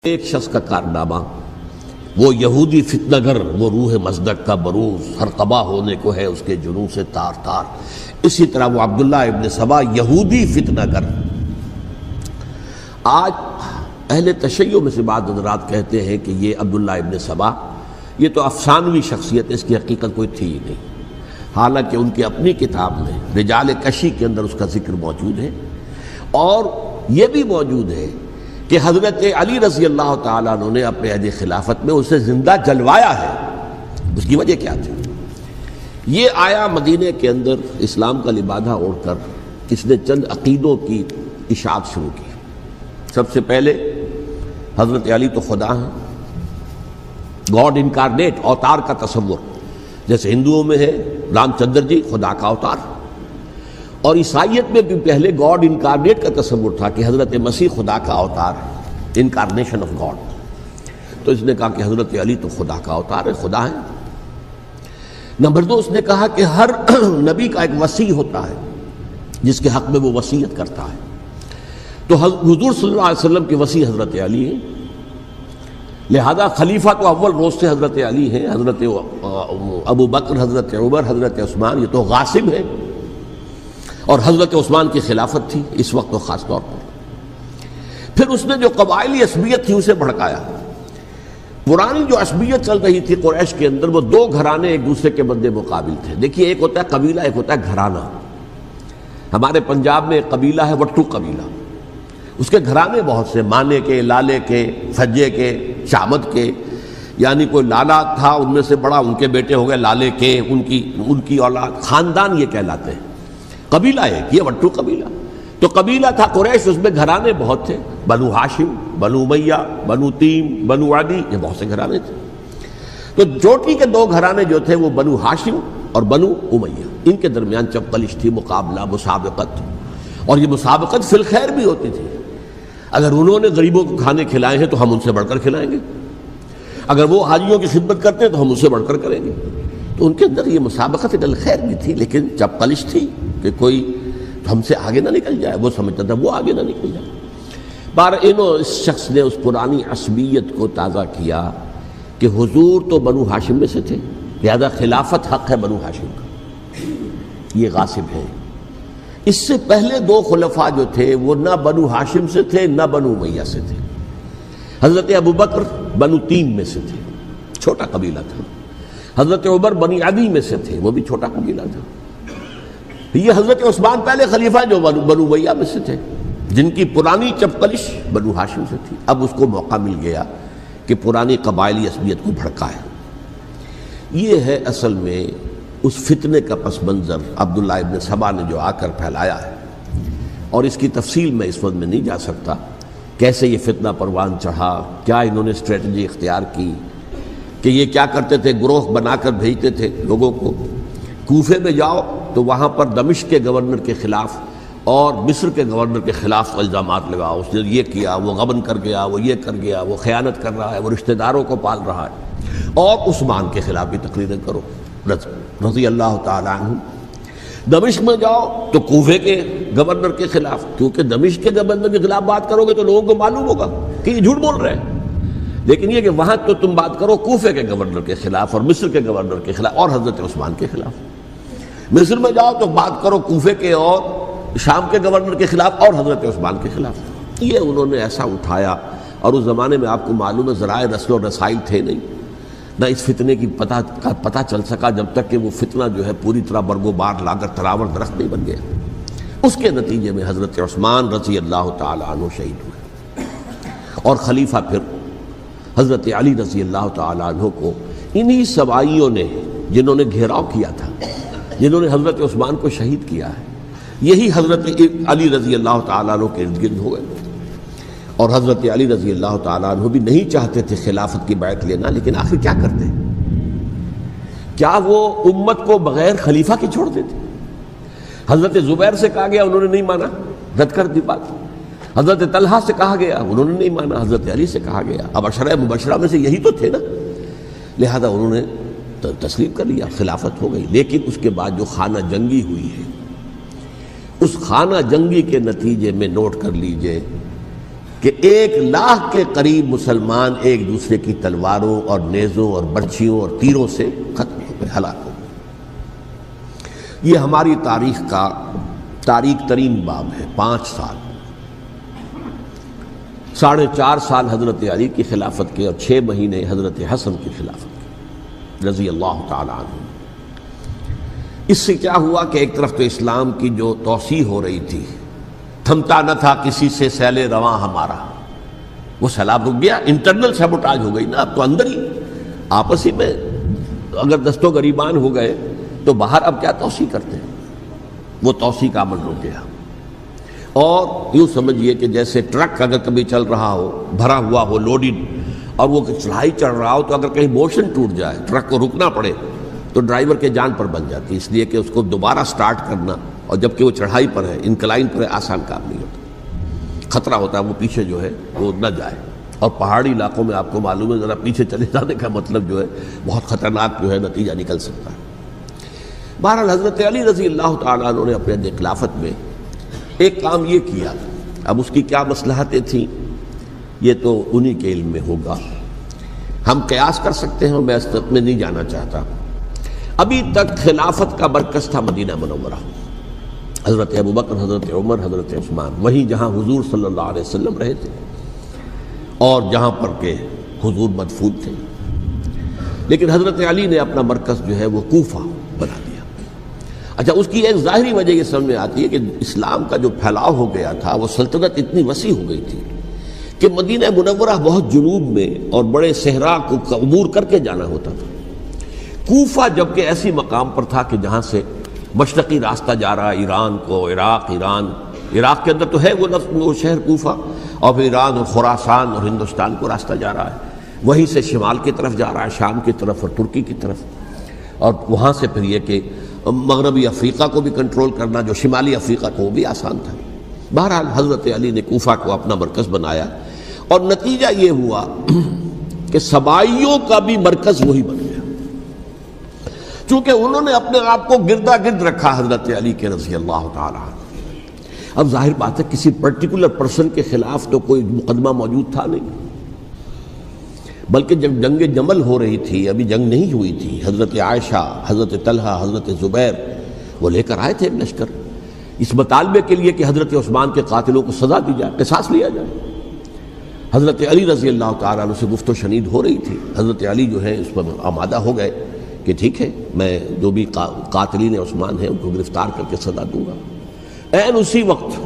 ایک شخص کا کارنامہ، وہ یہودی فتنہ گر، وہ روح مصدق کا بروز، ہر تباہ ہونے کو ہے اس کے جنوں سے تار تار۔ اسی طرح وہ عبداللہ ابن سبا یہودی فتنہ گر۔ آج اہل تشیع میں سے بعض حضرات کہتے ہیں کہ یہ عبداللہ ابن سبا یہ تو افسانوی شخصیت، اس کی حقیقت کوئی تھی ہی نہیں، حالانکہ ان کی اپنی کتاب میں رجال کشی کے اندر اس کا ذکر موجود ہے، اور یہ بھی موجود ہے کہ حضرت علی رضی اللہ تعالیٰ عنہ نے اپنے عہد خلافت میں اسے زندہ جلوایا ہے۔ اس کی وجہ کیا تھی؟ یہ آیا مدینے کے اندر اسلام کا لبادہ اوڑھ کر اس نے چند عقیدوں کی اشاعت شروع کی۔ سب سے پہلے حضرت علی تو خدا ہیں، گاڈ انکارنیٹ، اوتار کا تصور، جیسے ہندوؤں میں ہے رام چندر جی خدا کا اوتار، اور عیسائیت میں بھی پہلے گاڈ انکارنیٹ کا تصور تھا کہ حضرت مسیح خدا کا اوتار ہے، انکارنیشن آف گاڈ۔ تو اس نے کہا کہ حضرت علی تو خدا کا اوتار ہے، خدا ہے۔ نمبر دو، اس نے کہا کہ ہر نبی کا ایک وصی ہوتا ہے جس کے حق میں وہ وصیت کرتا ہے، تو حضور صلی اللہ علیہ وسلم کے وصی حضرت علی ہیں، لہذا خلیفہ تو اول روز سے حضرت علی ہیں، حضرت ابو بکر، حضرت عمر، حضرت عثمان یہ تو غاصب ہیں، اور حضرت عثمان کی خلافت تھی اس وقت تو خاص طور پر۔ پھر اس نے جو قبائلی عصبیت تھی اسے بھڑکایا۔ پرانی جو عصبیت چل رہی تھی قریش کے اندر، وہ دو گھرانے ایک دوسرے کے مد مقابل تھے۔ دیکھیے، ایک ہوتا ہے قبیلہ، ایک ہوتا ہے گھرانہ۔ ہمارے پنجاب میں ایک قبیلہ ہے وٹو قبیلہ، اس کے گھرانے بہت سے، مانے کے، لالے کے، سجے کے، شامت کے، یعنی کوئی لالا تھا ان میں سے بڑا، ان کے بیٹے ہو گئے لالے کے، ان کی اولاد، خاندان یہ کہلاتے ہیں۔ قبیلہ ایک، یہ وٹو قبیلہ۔ تو قبیلہ تھا قریش، اس میں گھرانے بہت تھے، بنو ہاشم، بنو امیہ، بنو تیم، بنو عدی، یہ بہت سے گھرانے تھے۔ تو چوٹی کے دو گھرانے جو تھے وہ بنو ہاشم اور بنو امیہ، ان کے درمیان چپقلش تھی، مقابلہ، مسابقت، اور یہ مسابقت فی الخیر بھی ہوتی تھی۔ اگر انہوں نے غریبوں کو کھانے کھلائے ہیں تو ہم ان سے بڑھ کر کھلائیں گے، اگر وہ حاجیوں کی خدمت کرتے ہیں تو ہم ان سے بڑھ کر کریں گے۔ تو ان کے اندر یہ مسابقت فی الخیر بھی تھی، لیکن چپقلش تھی کہ کوئی ہم سے آگے نہ نکل جائے، وہ سمجھتا تھا وہ آگے نہ نکل جائے۔ اس شخص نے اس پرانی عصبیت کو تازہ کیا کہ حضور تو بنو ہاشم میں سے تھے، لہذا خلافت حق ہے بنو ہاشم کا، یہ غاصب ہیں۔ اس سے پہلے دو خلفاء جو تھے وہ نہ بنو ہاشم سے تھے نہ بنو امیہ سے تھے۔ حضرت ابو بکر بنو تیم میں سے تھے، چھوٹا قبیلہ تھا۔ حضرت عمر بنی عدی میں سے تھے، وہ بھی چھوٹا قبیلہ تھا۔ یہ حضرت عثمان پہلے خلیفہ جو بنو امیہ میں سے تھے، جن کی پرانی چپقلش بنو ہاشم سے تھی۔ اب اس کو موقع مل گیا کہ پرانی قبائلی عصبیت کو بھڑکائے۔ یہ ہے اصل میں اس فتنے کا پس منظر عبداللہ ابن سبا نے جو آ کر پھیلایا ہے، اور اس کی تفصیل میں اس وقت میں نہیں جا سکتا، کیسے یہ فتنہ پروان چڑھا، کیا انہوں نے اسٹریٹجی اختیار کی، کہ یہ کیا کرتے تھے، گروہ بنا کر بھیجتے تھے لوگوں کو، کوفے میں جاؤ تو وہاں پر دمشق کے گورنر کے خلاف اور مصر کے گورنر کے خلاف الزامات لگاؤ، اس نے یہ کیا، وہ غبن کر گیا، وہ یہ کر گیا، وہ خیانت کر رہا ہے، وہ رشتہ داروں کو پال رہا ہے، اور عثمان کے خلاف بھی تقریریں کرو رضی اللہ تعالیٰ عنہ۔ دمشق میں جاؤ تو کوفے کے گورنر کے خلاف، کیونکہ دمشق کے گورنر کے خلاف بات کرو گے تو لوگوں کو معلوم ہوگا کہ یہ جھوٹ بول رہے ہیں، لیکن یہ کہ وہاں تو تم بات کرو کوفے کے گورنر کے خلاف اور مصر کے گورنر کے خلاف اور حضرت عثمان کے خلاف۔ مصر میں جاؤ تو بات کرو کوفے کے اور شام کے گورنر کے خلاف اور حضرت عثمان کے خلاف۔ یہ انہوں نے ایسا اٹھایا، اور اس زمانے میں آپ کو معلوم ہے ذرائع رسل و رسائل تھے نہیں، نہ اس فتنے کی پتہ چل سکا جب تک کہ وہ فتنہ جو ہے پوری طرح برگ و بار لا کر تراور درخت نہیں بن گیا۔ اس کے نتیجے میں حضرت عثمان رضی اللہ تعالیٰ عنہ شہید ہوئے، اور خلیفہ پھر حضرت علی رضی اللہ تعالیٰ عنہ کو انہی سوائیوں نے، جنہوں نے گھیراؤ کیا تھا، جنہوں نے حضرت عثمان کو شہید کیا ہے، یہی حضرت علی رضی اللہ تعالیٰ عنہ کے ارد گرد ہو گئے۔ اور حضرت علی رضی اللہ تعالیٰ عنہ بھی نہیں چاہتے تھے خلافت کی بیعت لینا، لیکن آخر کیا کرتے؟ کیا وہ امت کو بغیر خلیفہ کے چھوڑ دیتے؟ حضرت زبیر سے کہا گیا، انہوں نے نہیں مانا، رد کر دی بات۔ حضرت طلحہ سے کہا گیا، انہوں نے نہیں مانا۔ حضرت علی سے کہا گیا، اب عشرہ مبشرہ میں سے یہی تو تھے نا، لہذا انہوں نے تسلیم کر لیا، خلافت ہو گئی۔ لیکن اس کے بعد جو خانہ جنگی ہوئی ہے، اس خانہ جنگی کے نتیجے میں نوٹ کر لیجئے کہ 1,00,000 کے قریب مسلمان ایک دوسرے کی تلواروں اور نیزوں اور برچھیوں اور تیروں سے ختم ہو گئے، ہلاک ہو گئے۔ یہ ہماری تاریخ کا تاریخ ترین باب ہے۔ 5 سال، 4.5 سال حضرت علی کی خلافت کے اور 6 مہینے حضرت حسن کی خلافت کے رضی اللہ تعالی عنہ۔ اس سے کیا ہوا کہ ایک طرف تو اسلام کی جو توسیع ہو رہی تھی، تھمتا نہ تھا کسی سے سیل رواں ہمارا، وہ سیلاب رک گیا، انٹرنل سیبوٹاج ہو گئی نا، اب تو اندر ہی آپس ہی میں اگر دست و گریبان ہو گئے تو باہر اب کیا توسیع کرتے ہیں، وہ توسیع کا عمل رک گیا۔ اور یوں سمجھیے کہ جیسے ٹرک اگر کبھی چل رہا ہو، بھرا ہوا ہو، لوڈڈ، اور وہ چڑھائی چڑھ رہا ہو، تو اگر کہیں موشن ٹوٹ جائے، ٹرک کو رکنا پڑے، تو ڈرائیور کے جان پر بن جاتی، اس لیے کہ اس کو دوبارہ سٹارٹ کرنا، اور جبکہ وہ چڑھائی پر ہے، انکلائن پر ہے، آسان کام نہیں ہوتا، خطرہ ہوتا ہے وہ پیچھے جو ہے وہ نہ جائے۔ اور پہاڑی علاقوں میں آپ کو معلوم ہے ذرا پیچھے چلے جانے کا مطلب جو ہے بہت خطرناک جو ہے نتیجہ نکل سکتا ہے۔ بہرحال حضرت علی رضی اللہ تعالیٰ عنہ نے اپنے خلافت میں ایک کام یہ کیا، اب اس کی کیا مصلحتیں تھیں یہ تو انہی کے علم میں ہوگا، ہم قیاس کر سکتے ہیں، میں اس طرف میں نہیں جانا چاہتا۔ ابھی تک خلافت کا مرکز تھا مدینہ منورہ، حضرت ابوبکر، حضرت عمر، حضرت عثمان، وہیں جہاں حضور صلی اللہ علیہ وسلم رہے تھے اور جہاں پر کہ حضور مدفون تھے۔ لیکن حضرت علی نے اپنا مرکز جو ہے وہ کوفہ بنا دیا۔ اچھا، اس کی ایک ظاہری وجہ یہ سمجھ میں آتی ہے کہ اسلام کا جو پھیلاؤ ہو گیا تھا، وہ سلطنت اتنی وسیع ہو گئی تھی کہ مدینہ منورہ بہت جنوب میں اور بڑے صحرا کو عبور کر کے جانا ہوتا تھا۔ کوفہ جبکہ ایسی مقام پر تھا کہ جہاں سے مشرقی راستہ جا رہا ہے ایران کو، عراق کے اندر تو ہے وہ شہر کوفہ، اور پھر ایران اور خراسان اور ہندوستان کو راستہ جا رہا ہے، وہیں سے شمال کی طرف جا رہا ہے، شام کی طرف اور ترکی کی طرف، اور وہاں سے پھر یہ کہ مغربی افریقہ کو بھی کنٹرول کرنا، جو شمالی افریقہ کو وہ بھی آسان تھا۔ بہرحال حضرت علی نے کوفہ کو اپنا مرکز بنایا، اور نتیجہ یہ ہوا کہ سبائیوں کا بھی مرکز وہی بن گیا، چونکہ انہوں نے اپنے آپ کو گردا گرد رکھا حضرت علی کے رضی اللہ تعالیٰ عنہ۔ اب ظاہر بات ہے کسی پرٹیکولر پرسن کے خلاف تو کوئی مقدمہ موجود تھا نہیں، بلکہ جب جنگ جمل ہو رہی تھی، ابھی جنگ نہیں ہوئی تھی، حضرت عائشہ، حضرت طلحہ، حضرت زبیر وہ لے کر آئے تھے ایک لشکر اس مطالبے کے لیے کہ حضرت عثمان کے قاتلوں کو سزا دی جائے، قصاص لیا جائے۔ حضرت علی رضی اللہ تعالیٰ عنہ سے گفت و شنید ہو رہی تھی، حضرت علی جو ہے اس پر آمادہ ہو گئے کہ ٹھیک ہے، میں جو بھی قاتلین عثمان ہیں ان کو گرفتار کر کے سزا دوں گا۔ عین اسی وقت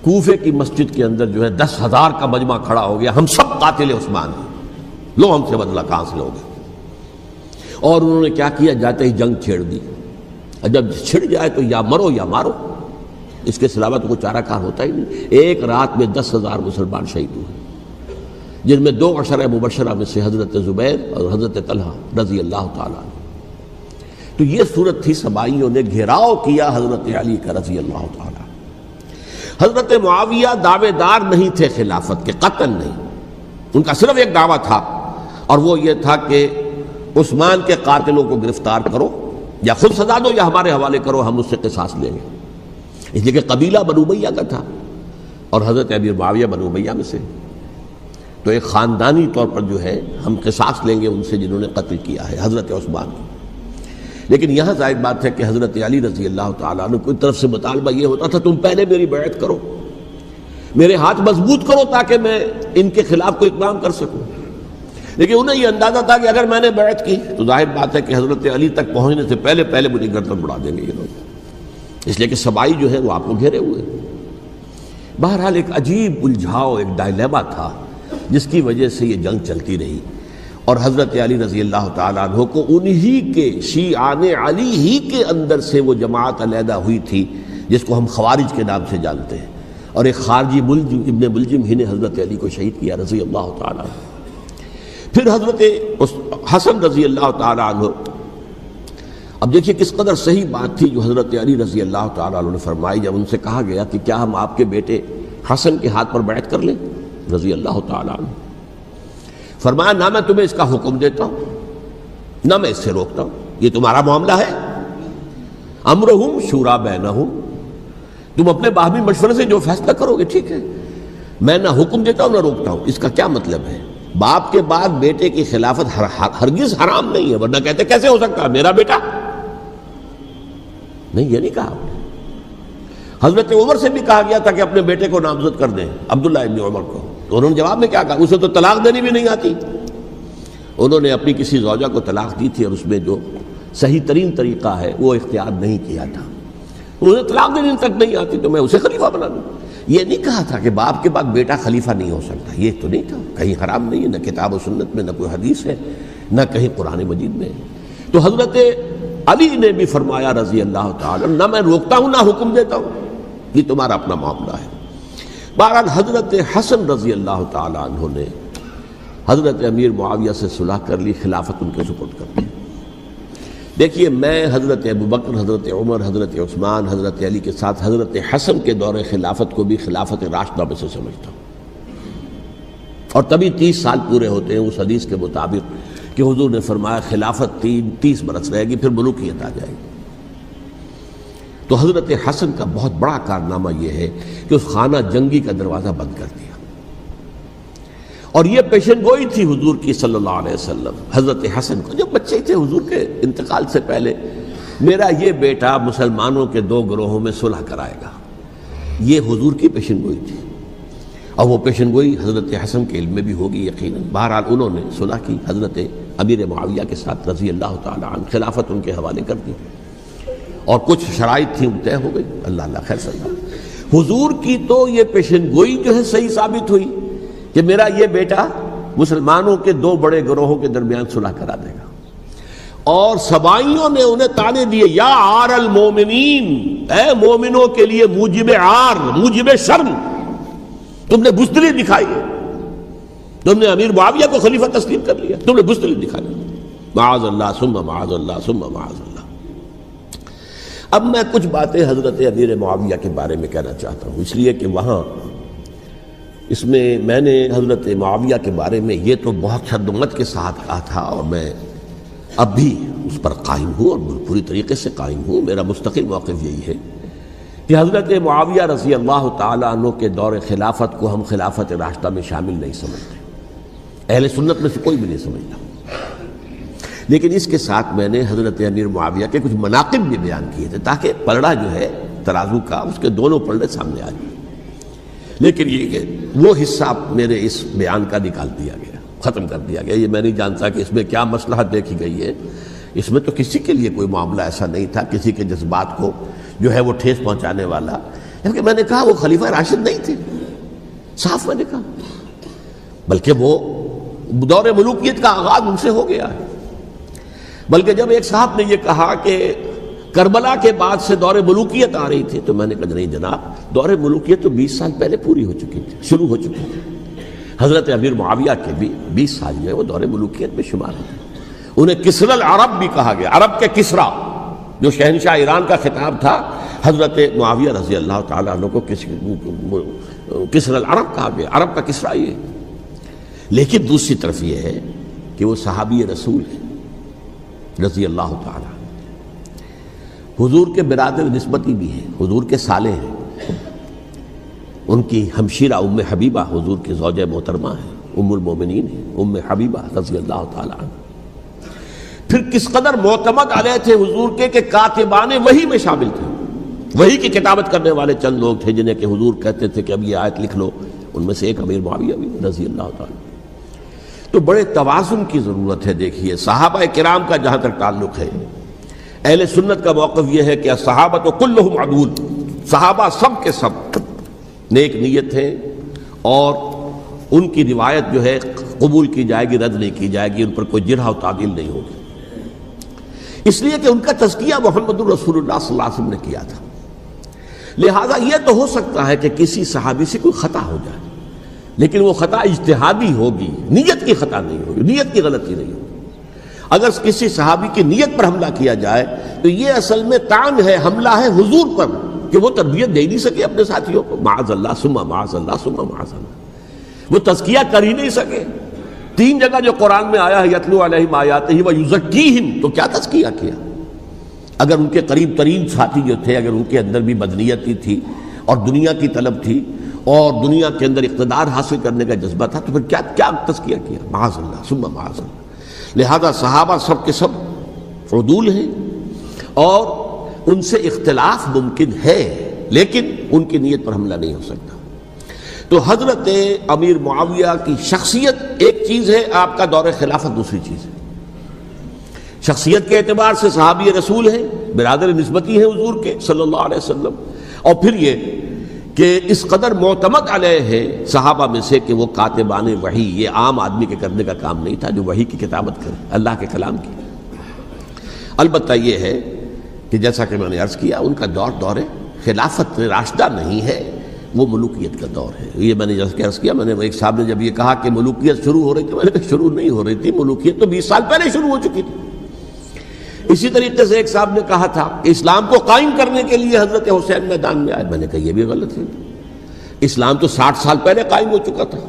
کوفے کی مسجد کے اندر جو ہے 10,000 کا مجمع کھڑا ہو گیا، ہم سب قاتل عثمان ہیں، لو ہم سے بدلہ کہاں سے لوگے۔ اور انہوں نے کیا کیا، جاتے ہی جنگ چھیڑ دی، اور جب چھڑ جائے تو یا مرو یا مارو، اس کے علاوہ تو کوئی چارہ کار ہوتا ہی نہیں۔ ایک رات میں 10,000 مسلمان شہید ہوئے، جن میں 2 عشرہ مبشرہ میں سے حضرت زبیر اور حضرت طلحہ رضی اللہ تعالیٰ عنہ۔ تو یہ صورت تھی، سبائیوں نے گھیراؤ کیا حضرت علی کا رضی اللہ تعالیٰ۔ حضرت معاویہ دعوے دار نہیں تھے خلافت کے، قطعاً نہیں، ان کا صرف ایک دعویٰ تھا، اور وہ یہ تھا کہ عثمان کے قاتلوں کو گرفتار کرو، یا خود سزا دو یا ہمارے حوالے کرو، ہم اس سے قصاص لیں گے۔ اس لیے کہ قبیلہ بنو امیہ کا تھا، اور حضرت امیر معاویہ بنو امیہ میں سے، تو ایک خاندانی طور پر جو ہے ہم قصاص لیں گے ان سے جنہوں نے قتل کیا ہے حضرت عثمان کو۔ لیکن یہاں ظاہر بات ہے کہ حضرت علی رضی اللہ تعالیٰ عنہ کی طرف سے مطالبہ یہ ہوتا تھا، تم پہلے میری بیعت کرو، میرے ہاتھ مضبوط کرو تاکہ میں ان کے خلاف کوئی اقدام کر سکوں۔ لیکن انہیں یہ اندازہ تھا کہ اگر میں نے بیعت کی تو ظاہر بات ہے کہ حضرت علی تک پہنچنے سے پہلے مجھے گردن اڑا دیں گے یہ لوگ، اس لیے کہ سبائی جو ہے وہ آپ کو گھیرے ہوئے۔ بہرحال ایک عجیب الجھاؤ، ایک ڈائلیما تھا جس کی وجہ سے یہ جنگ چلتی رہی، اور حضرت علی رضی اللہ تعالیٰ عنہ کو انہی کے شیعان علی ہی کے اندر سے وہ جماعت علیحدہ ہوئی تھی جس کو ہم خوارج کے نام سے جانتے ہیں، اور ایک خارجی ملجم ابن ملجم ہی نے حضرت علی کو شہید کیا رضی اللہ تعالیٰ عنہ۔ پھر حضرت حسن رضی اللہ تعالیٰ عنہ، اب دیکھیے کس قدر صحیح بات تھی جو حضرت علی رضی اللہ تعالیٰ عنہ نے فرمائی جب ان سے کہا گیا کہ کیا ہم آپ کے بیٹے حسن کے ہاتھ پر بیعت کر لیں رضی اللہ تعالیٰ عنہ۔ فرمایا نہ میں تمہیں اس کا حکم دیتا ہوں نہ میں اس سے روکتا ہوں، یہ تمہارا معاملہ ہے، امرہم شورا بینہم، تم اپنے باہمی مشورے سے جو فیصلہ کرو گے ٹھیک ہے، میں نہ حکم دیتا ہوں نہ روکتا ہوں. اس کا کیا مطلب ہے؟ باپ کے بعد بیٹے کی خلافت ہرگز حرام نہیں ہے، ورنہ کہتے کیسے ہو سکتا ہے میرا بیٹا؟ نہیں، یہ نہیں کہا آپ نے. حضرت عمر سے بھی کہا گیا تھا کہ اپنے بیٹے کو نامزد کر دیں، عبداللہ ابن عمر کو، تو انہوں نے جواب میں کیا کہا؟ اسے تو طلاق دینی بھی نہیں آتی. انہوں نے اپنی کسی زوجہ کو طلاق دی تھی اور اس میں جو صحیح ترین طریقہ ہے وہ اختیار نہیں کیا تھا. انہیں طلاق دینے تک نہیں آتی تو میں اسے خلیفہ بنا دوں. یہ نہیں کہا تھا کہ باپ کے بعد بیٹا خلیفہ نہیں ہو سکتا، یہ تو نہیں تھا. کہیں حرام نہیں ہے، نہ کتاب و سنت میں، نہ کوئی حدیث ہے، نہ کہیں قرآن مجید میں. تو حضرت علی نے بھی فرمایا رضی اللہ تعالی، نہ میں روکتا ہوں نہ حکم دیتا ہوں، یہ تمہارا اپنا معاملہ ہے. بہرحال حضرت حسن رضی اللہ تعالی عنہ نے حضرت امیر معاویہ سے صلح کر لی، خلافت ان کے سپرد کر دی. دیکھیے، میں حضرت ابوبکر، حضرت عمر، حضرت عثمان، حضرت علی کے ساتھ حضرت حسن کے دور خلافت کو بھی خلافت راشدہ میں سے سمجھتا ہوں. اور تبھی 30 سال پورے ہوتے ہیں اس حدیث کے مطابق کہ حضور نے فرمایا خلافت 30 برس رہے گی، پھر ملوکیت آ جائے گی. تو حضرت حسن کا بہت بڑا کارنامہ یہ ہے کہ اس خانہ جنگی کا دروازہ بند کر دیا. اور یہ پیشن گوئی تھی حضور کی صلی اللہ علیہ وسلم حضرت حسن کو، جب بچے تھے حضور کے انتقال سے پہلے، میرا یہ بیٹا مسلمانوں کے 2 گروہوں میں صلح کرائے گا. یہ حضور کی پیشن گوئی تھی، اور وہ پیشن گوئی حضرت حسن کے علم میں بھی ہوگی یقیناً. بہرحال انہوں نے صلح کی حضرت امیر معاویہ کے ساتھ رضی اللہ تعالی عنہ، خلافت ان کے حوالے کر دی، اور کچھ شرائط تھیں طے ہو گئی. اللہ خیر صلی اللہ. حضور کی تو یہ پیشن گوئی جو ہے صحیح ثابت ہوئی کہ میرا یہ بیٹا مسلمانوں کے 2 بڑے گروہوں کے درمیان صلح کرا دے گا. اور سبائیوں نے انہیں طعنے دیے، یا عار المومنین، اے مومنوں کے لیے موجب عار، موجب شرم، تم نے بزدلی دکھائی ہے، تم نے امیر معاویہ کو خلیفہ تسلیم کر لیا، تم نے بزدلی دکھائی. معاذ اللہ ثم معاذ اللہ ثم معاذ اللہ. اب میں کچھ باتیں حضرت امیر معاویہ کے بارے میں کہنا چاہتا ہوں، اس لیے کہ وہاں اس میں نے حضرت معاویہ کے بارے میں یہ تو بہت شدت کے ساتھ کہا تھا، اور میں اب بھی اس پر قائم ہوں اور پوری طریقے سے قائم ہوں. میرا مستقل موقف یہی ہے کہ حضرت معاویہ رضی اللہ تعالیٰ عنہ کے دور خلافت کو ہم خلافت راشدہ میں شامل نہیں سمجھتے، اہل سنت میں سے کوئی بھی نہیں سمجھتا. لیکن اس کے ساتھ میں نے حضرت امیر معاویہ کے کچھ مناقب بھی بیان کیے تھے تاکہ پلڑا جو ہے ترازو کا اس کے دونوں پلڑے سامنے آ جائیں. لیکن یہ کہ وہ حصہ میرے اس بیان کا نکال دیا گیا، ختم کر دیا گیا. یہ میں نہیں جانتا کہ اس میں کیا مصلحت دیکھی گئی ہے. اس میں تو کسی کے لیے کوئی معاملہ ایسا نہیں تھا، کسی کے جذبات کو جو ہے وہ ٹھیس پہنچانے والا. کیونکہ میں نے کہا وہ خلیفہ راشد نہیں تھے، صاف میں نے کہا، بلکہ وہ دور ملوکیت کا آغاز ان سے ہو گیا ہے. بلکہ جب ایک صاحب نے یہ کہا کہ کربلا کے بعد سے دور ملوکیت آ رہی تھی، تو میں نے کہا نہیں جناب، دور ملوکیت تو 20 سال پہلے پوری ہو چکی تھی، شروع ہو چکی تھی. حضرت امیر معاویہ کے بھی 20 سال جو ہے وہ دور ملوکیت میں شمار ہوتے. انہیں کسری العرب بھی کہا گیا، عرب کے کسریٰ، جو شہنشاہ ایران کا خطاب تھا، حضرت معاویہ رضی اللہ تعالیٰ عنہ کو کسری العرب کہا گیا، عرب کا کسریٰ یہ. لیکن دوسری طرف یہ ہے کہ وہ صحابی رسول ہیں رضی اللہ تعالیٰ، حضور کے برادر نسبتی بھی ہیں، حضور کے سالے ہیں. ان کی ہمشیرہ ام حبیبہ حضور کی زوجہ محترمہ ہیں، ام المومنین ہیں، ام حبیبہ رضی اللہ تعالیٰ عنہ. پھر کس قدر معتمد علیہ تھے حضور کے کہ کاتبان وحی میں شامل تھے. وحی کی کتابت کرنے والے چند لوگ تھے جنہیں کہ حضور کہتے تھے کہ اب یہ آیت لکھ لو. ان میں سے ایک امیر معاویہ بھی رضی اللہ تعالیٰ. تو بڑے توازن کی ضرورت ہے. دیکھیے صحابہ کرام کا جہاں تک تعلق ہے، اہل سنت کا موقف یہ ہے کہ صحابہ کلہم عدول، صحابہ سب کے سب نیک نیت ہیں، اور ان کی روایت جو ہے قبول کی جائے گی، رد نہیں کی جائے گی، ان پر کوئی جرح و تعدیل نہیں ہوگی. اس لیے کہ ان کا تزکیہ محمد رسول اللہ صلی اللہ علیہ وسلم نے کیا تھا. لہٰذا یہ تو ہو سکتا ہے کہ کسی صحابی سے کوئی خطا ہو جائے، لیکن وہ خطا اجتہادی ہوگی، نیت کی خطا نہیں ہوگی، نیت کی غلطی نہیں ہوگی. اگر کسی صحابی کی نیت پر حملہ کیا جائے تو یہ اصل میں طعن ہے، حملہ ہے حضور پر کہ وہ تربیت دے نہیں سکے اپنے ساتھیوں کو. معاذ اللہ ثم معاذ اللہ ثم معاذ اللہ، وہ تزکیہ کر ہی نہیں سکے. 3 جگہ جو قرآن میں آیا ہے یتلو علیہم آیاتہ ویزکیہم، تو کیا تزکیہ کیا؟ اگر ان کے قریب ترین ساتھی جو تھے، اگر ان کے اندر بھی بدنیتی تھی اور دنیا کی طلب تھی، اور دنیا کے اندر اقتدار حاصل کرنے کا جذبہ تھا، تو پھر کیا تزکیہ کیا؟ معاذ اللہ ثم معاذ اللہ۔ لہذا صحابہ سب کے سب عدول ہیں اور ان سے اختلاف ممکن ہے، لیکن ان کی نیت پر حملہ نہیں ہو سکتا۔ تو حضرت امیر معاویہ کی شخصیت ایک چیز ہے، آپ کا دور خلافت دوسری چیز ہے۔ شخصیت کے اعتبار سے صحابی رسول ہیں، برادر نسبتی ہیں حضور کے صلی اللہ علیہ وسلم، اور پھر یہ کہ اس قدر معتمد علیہ ہے صحابہ میں سے کہ وہ کاتبان وحی، یہ عام آدمی کے کرنے کا کام نہیں تھا جو وحی کی کتابت کرے، اللہ کے کلام کی۔ البتہ یہ ہے کہ جیسا کہ میں نے عرض کیا، ان کا دور خلافت راشدہ نہیں ہے، وہ ملوکیت کا دور ہے۔ یہ میں نے جیسا کہ عرض کیا، میں نے ایک صاحب نے جب یہ کہا کہ ملوکیت شروع ہو رہی تھی، میں نے کہا شروع نہیں ہو رہی تھی، ملوکیت تو 20 سال پہلے شروع ہو چکی تھی۔ اسی طریقے سے ایک صاحب نے کہا تھا کہ اسلام کو قائم کرنے کے لیے حضرت حسین میدان میں آئے، میں نے کہا یہ بھی غلط ہے، اسلام تو 60 سال پہلے قائم ہو چکا تھا،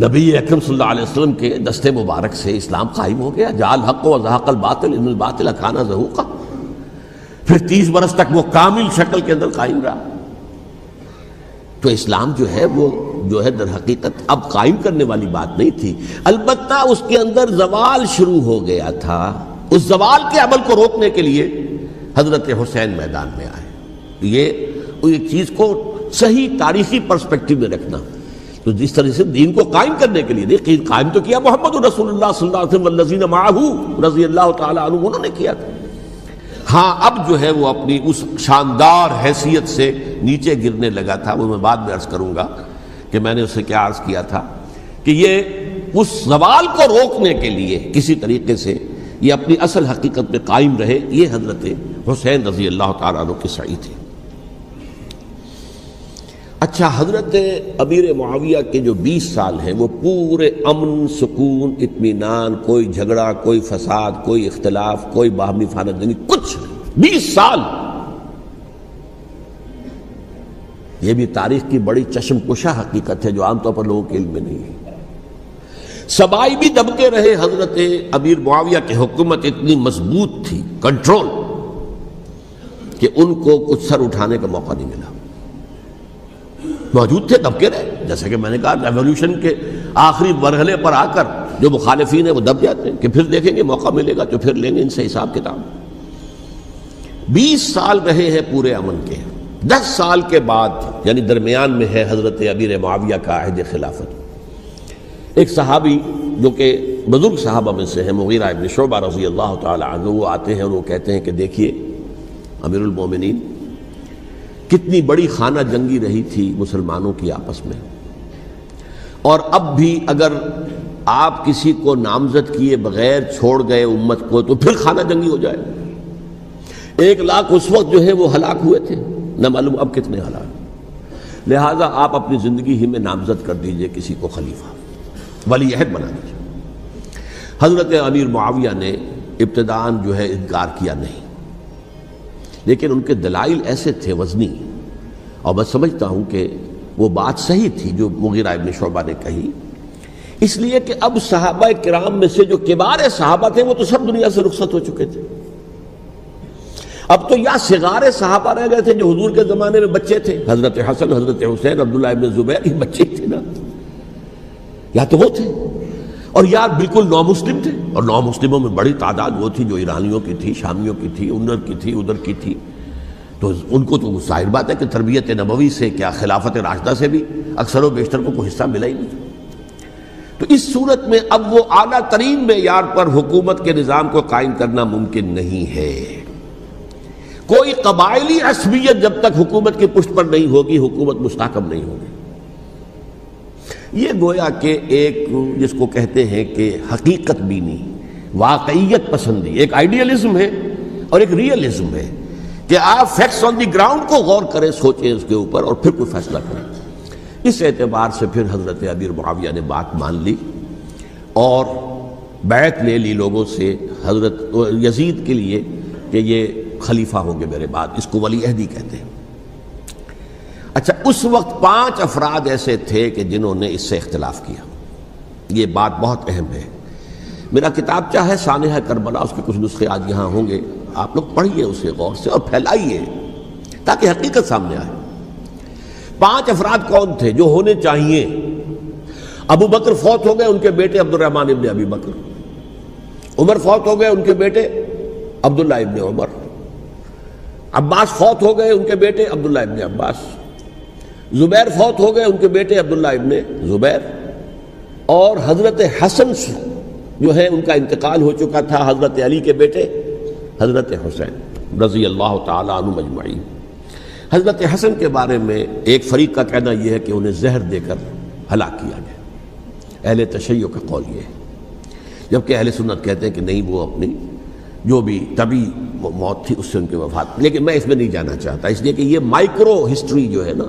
نبی اکرم صلی اللہ علیہ وسلم کے دستے مبارک سے اسلام قائم ہو گیا، جاء الحق وزهق الباطل ان الباطل کان زهوقا، پھر 30 برس تک وہ کامل شکل کے اندر قائم رہا۔ تو اسلام جو ہے در حقیقت اب قائم کرنے والی بات نہیں تھی، البتہ اس کے اندر زوال شروع ہو گیا تھا، اس زوال کے عمل کو روکنے کے لیے حضرت حسین میدان میں آئے۔ یہ ایک چیز کو صحیح تاریخی پرسپیکٹو میں رکھنا، تو جس طرح سے دین کو قائم کرنے کے لیے دیکھیں، قائم تو کیا محمد رسول اللہ صلی اللہ علیہ وسلم والذین معہ رضی اللہ تعالی عنہ، انہوں نے کیا تھا۔ ہاں اب جو ہے وہ اپنی اس شاندار حیثیت سے نیچے گرنے لگا تھا، وہ میں بعد میں عرض کروں گا کہ میں نے اسے کیا عرض کیا تھا کہ یہ اس زوال کو روکنے کے لیے کسی طریقے سے یہ اپنی اصل حقیقت پہ قائم رہے، یہ حضرت حسین رضی اللہ تعالیٰ عنہ کی سعی تھی۔ اچھا، حضرت امیر معاویہ کے جو 20 سال ہیں وہ پورے امن، سکون، اطمینان، کوئی جھگڑا، کوئی فساد، کوئی اختلاف، کوئی باہمی فانت جنگی، کچھ نہیں، 20 سال۔ یہ بھی تاریخ کی بڑی چشم کشا حقیقت ہے جو عام طور پر لوگوں کے علم میں نہیں ہے۔ سبائی بھی دبکے رہے، حضرت امیر معاویہ کی حکومت اتنی مضبوط تھی، کنٹرول، کہ ان کو کچھ سر اٹھانے کا موقع نہیں ملا، موجود تھے، دبکے رہے۔ جیسے کہ میں نے کہا، ریولوشن کے آخری مرحلے پر آ کر جو مخالفین ہیں وہ دب جاتے ہیں کہ پھر دیکھیں گے موقع ملے گا تو پھر لیں گے ان سے حساب کتاب۔ 20 سال رہے ہیں پورے امن کے، 10 سال کے بعد یعنی درمیان میں ہے حضرت امیر معاویہ کا عہد خلافت۔ ایک صحابی جو کہ بزرگ صحابہ میں سے ہیں، مغیرہ ابن شعبہ رضی اللہ تعالی عنہ، وہ آتے ہیں اور وہ کہتے ہیں کہ دیکھیے امیر المومنین، کتنی بڑی خانہ جنگی رہی تھی مسلمانوں کی آپس میں، اور اب بھی اگر آپ کسی کو نامزد کیے بغیر چھوڑ گئے امت کو تو پھر خانہ جنگی ہو جائے۔ 1 لاکھ اس وقت جو ہے وہ ہلاک ہوئے تھے، نہ معلوم اب کتنے ہلاک۔ لہٰذا آپ اپنی زندگی ہی میں نامزد کر دیجئے کسی کو خلیفہ، ولی عہد بنا دیجئے۔ حضرت امیر معاویہ نے ابتداءً جو ہے انکار کیا نہیں، لیکن ان کے دلائل ایسے تھے وزنی، اور میں سمجھتا ہوں کہ وہ بات صحیح تھی جو مغیرہ ابن شعبہ نے کہی، اس لیے کہ اب صحابہ کرام میں سے جو کبار صحابہ تھے وہ تو سب دنیا سے رخصت ہو چکے تھے، اب تو یا صغار صحابہ رہ گئے تھے جو حضور کے زمانے میں بچے تھے، حضرت حسن، حضرت حسین، عبداللہ ابن زبیر، یہ بچے تھے نا، یا تو وہ تھے، اور یا بالکل نو مسلم تھے، اور نو مسلموں میں بڑی تعداد وہ تھی جو ایرانیوں کی تھی، شامیوں کی تھی، ادھر کی تھی، ادھر کی تھی، تو ان کو تو ظاہر بات ہے کہ تربیت نبوی سے کیا خلافت راشدہ سے بھی اکثر و بیشتر کو کوئی حصہ ملا ہی نہیں۔ تو اس صورت میں اب وہ اعلیٰ ترین معیار پر حکومت کے نظام کو قائم کرنا ممکن نہیں ہے۔ کوئی قبائلی عصبیت جب تک حکومت کی پشت پر نہیں ہوگی، حکومت مستحکم نہیں ہوگی۔ یہ گویا کہ ایک جس کو کہتے ہیں کہ حقیقت بینی، واقعیت پسندی، ایک آئیڈیلزم ہے اور ایک ریئلزم ہے کہ آپ فیکٹس آن دی گراؤنڈ کو غور کریں، سوچیں اس کے اوپر اور پھر کوئی فیصلہ کریں۔ اس اعتبار سے پھر حضرت امیر معاویہ نے بات مان لی اور بیعت لے لی لوگوں سے حضرت یزید کے لیے کہ یہ خلیفہ ہوں گے میرے بعد، اس کو ولی عہدی کہتے ہیں۔ اچھا، اس وقت 5 افراد ایسے تھے کہ جنہوں نے اس سے اختلاف کیا، یہ بات بہت اہم ہے۔ میرا کتابچہ ہے سانحہ کربلا، اس کے کچھ نسخے آج یہاں ہوں گے، آپ لوگ پڑھیے اسے غور سے اور پھیلائیے تاکہ حقیقت سامنے آئے۔ 5 افراد کون تھے جو ہونے چاہیے؟ ابو بکر فوت ہو گئے، ان کے بیٹے عبد الرحمن ابن ابی بکر، عمر فوت ہو گئے، ان کے بیٹے عبداللہ ابن عمر، عباس فوت ہو گئے، ان کے بیٹے عبداللہ ابن عباس، زبیر فوت ہو گئے، ان کے بیٹے عبداللہ ابن زبیر، اور حضرت حسن جو ہے ان کا انتقال ہو چکا تھا، حضرت علی کے بیٹے حضرت حسین رضی اللہ تعالی عنہ مجمعین۔ حضرت حسن کے بارے میں ایک فریق کا کہنا یہ ہے کہ انہیں زہر دے کر ہلاک کیا گیا، اہل تشیع کا قول یہ ہے، جبکہ اہل سنت کہتے ہیں کہ نہیں، وہ اپنی جو بھی طبی موت تھی اس سے ان کی وفات۔ لیکن میں اس میں نہیں جانا چاہتا، اس لیے کہ یہ مائکرو ہسٹری جو ہے نا،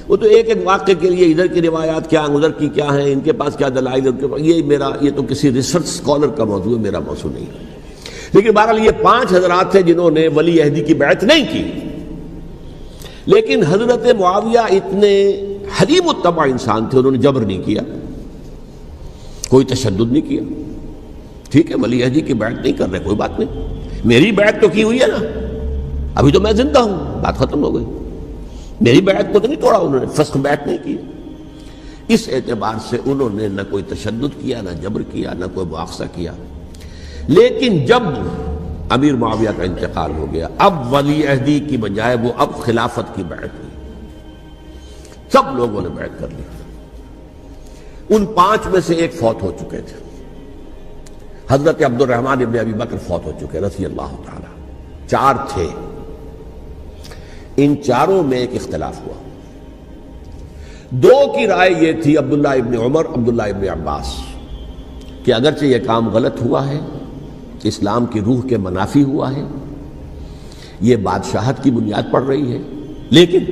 وہ تو ایک ایک واقعے کے لیے ادھر کی روایات کیا، ادھر کی کیا ہیں، ان کے پاس کیا دلائل، یہ تو کسی ریسرچ اسکالر کا موضوع ہے، میرا موضوع نہیں ہے۔ لیکن بہرحال یہ 5 حضرات تھے جنہوں نے ولی عہدی کی بیعت نہیں کی، لیکن حضرت معاویہ اتنے حلیم الطبع انسان تھے، انہوں نے جبر نہیں کیا، کوئی تشدد نہیں کیا۔ ٹھیک ہے، ولی عہدی کی بیعت نہیں کر رہے، کوئی بات نہیں، میری بیعت تو کی ہوئی ہے نا، ابھی تو میں زندہ ہوں، بات ختم ہو گئی، میری بیعت کو تو نہیں توڑا انہوں نے، فسخ بیعت نہیں کی۔ اس اعتبار سے انہوں نے نہ کوئی تشدد کیا، نہ جبر کیا، نہ کوئی مواخذہ کیا۔ لیکن جب امیر معاویہ کا انتقال ہو گیا، اب ولی عہدی کی بجائے وہ اب خلافت کی بیعت ہوئی، سب لوگوں نے بیعت کر لی۔ ان 5 میں سے ایک فوت ہو چکے تھے، حضرت عبد الرحمن ابن ابی بکر فوت ہو چکے رضی اللہ تعالی، 4 تھے، ان 4 میں ایک اختلاف ہوا۔ 2 کی رائے یہ تھی، عبداللہ ابن عمر، عبداللہ ابن عباس، کہ اگرچہ یہ کام غلط ہوا ہے، اسلام کی روح کے منافی ہوا ہے، یہ بادشاہت کی بنیاد پڑ رہی ہے، لیکن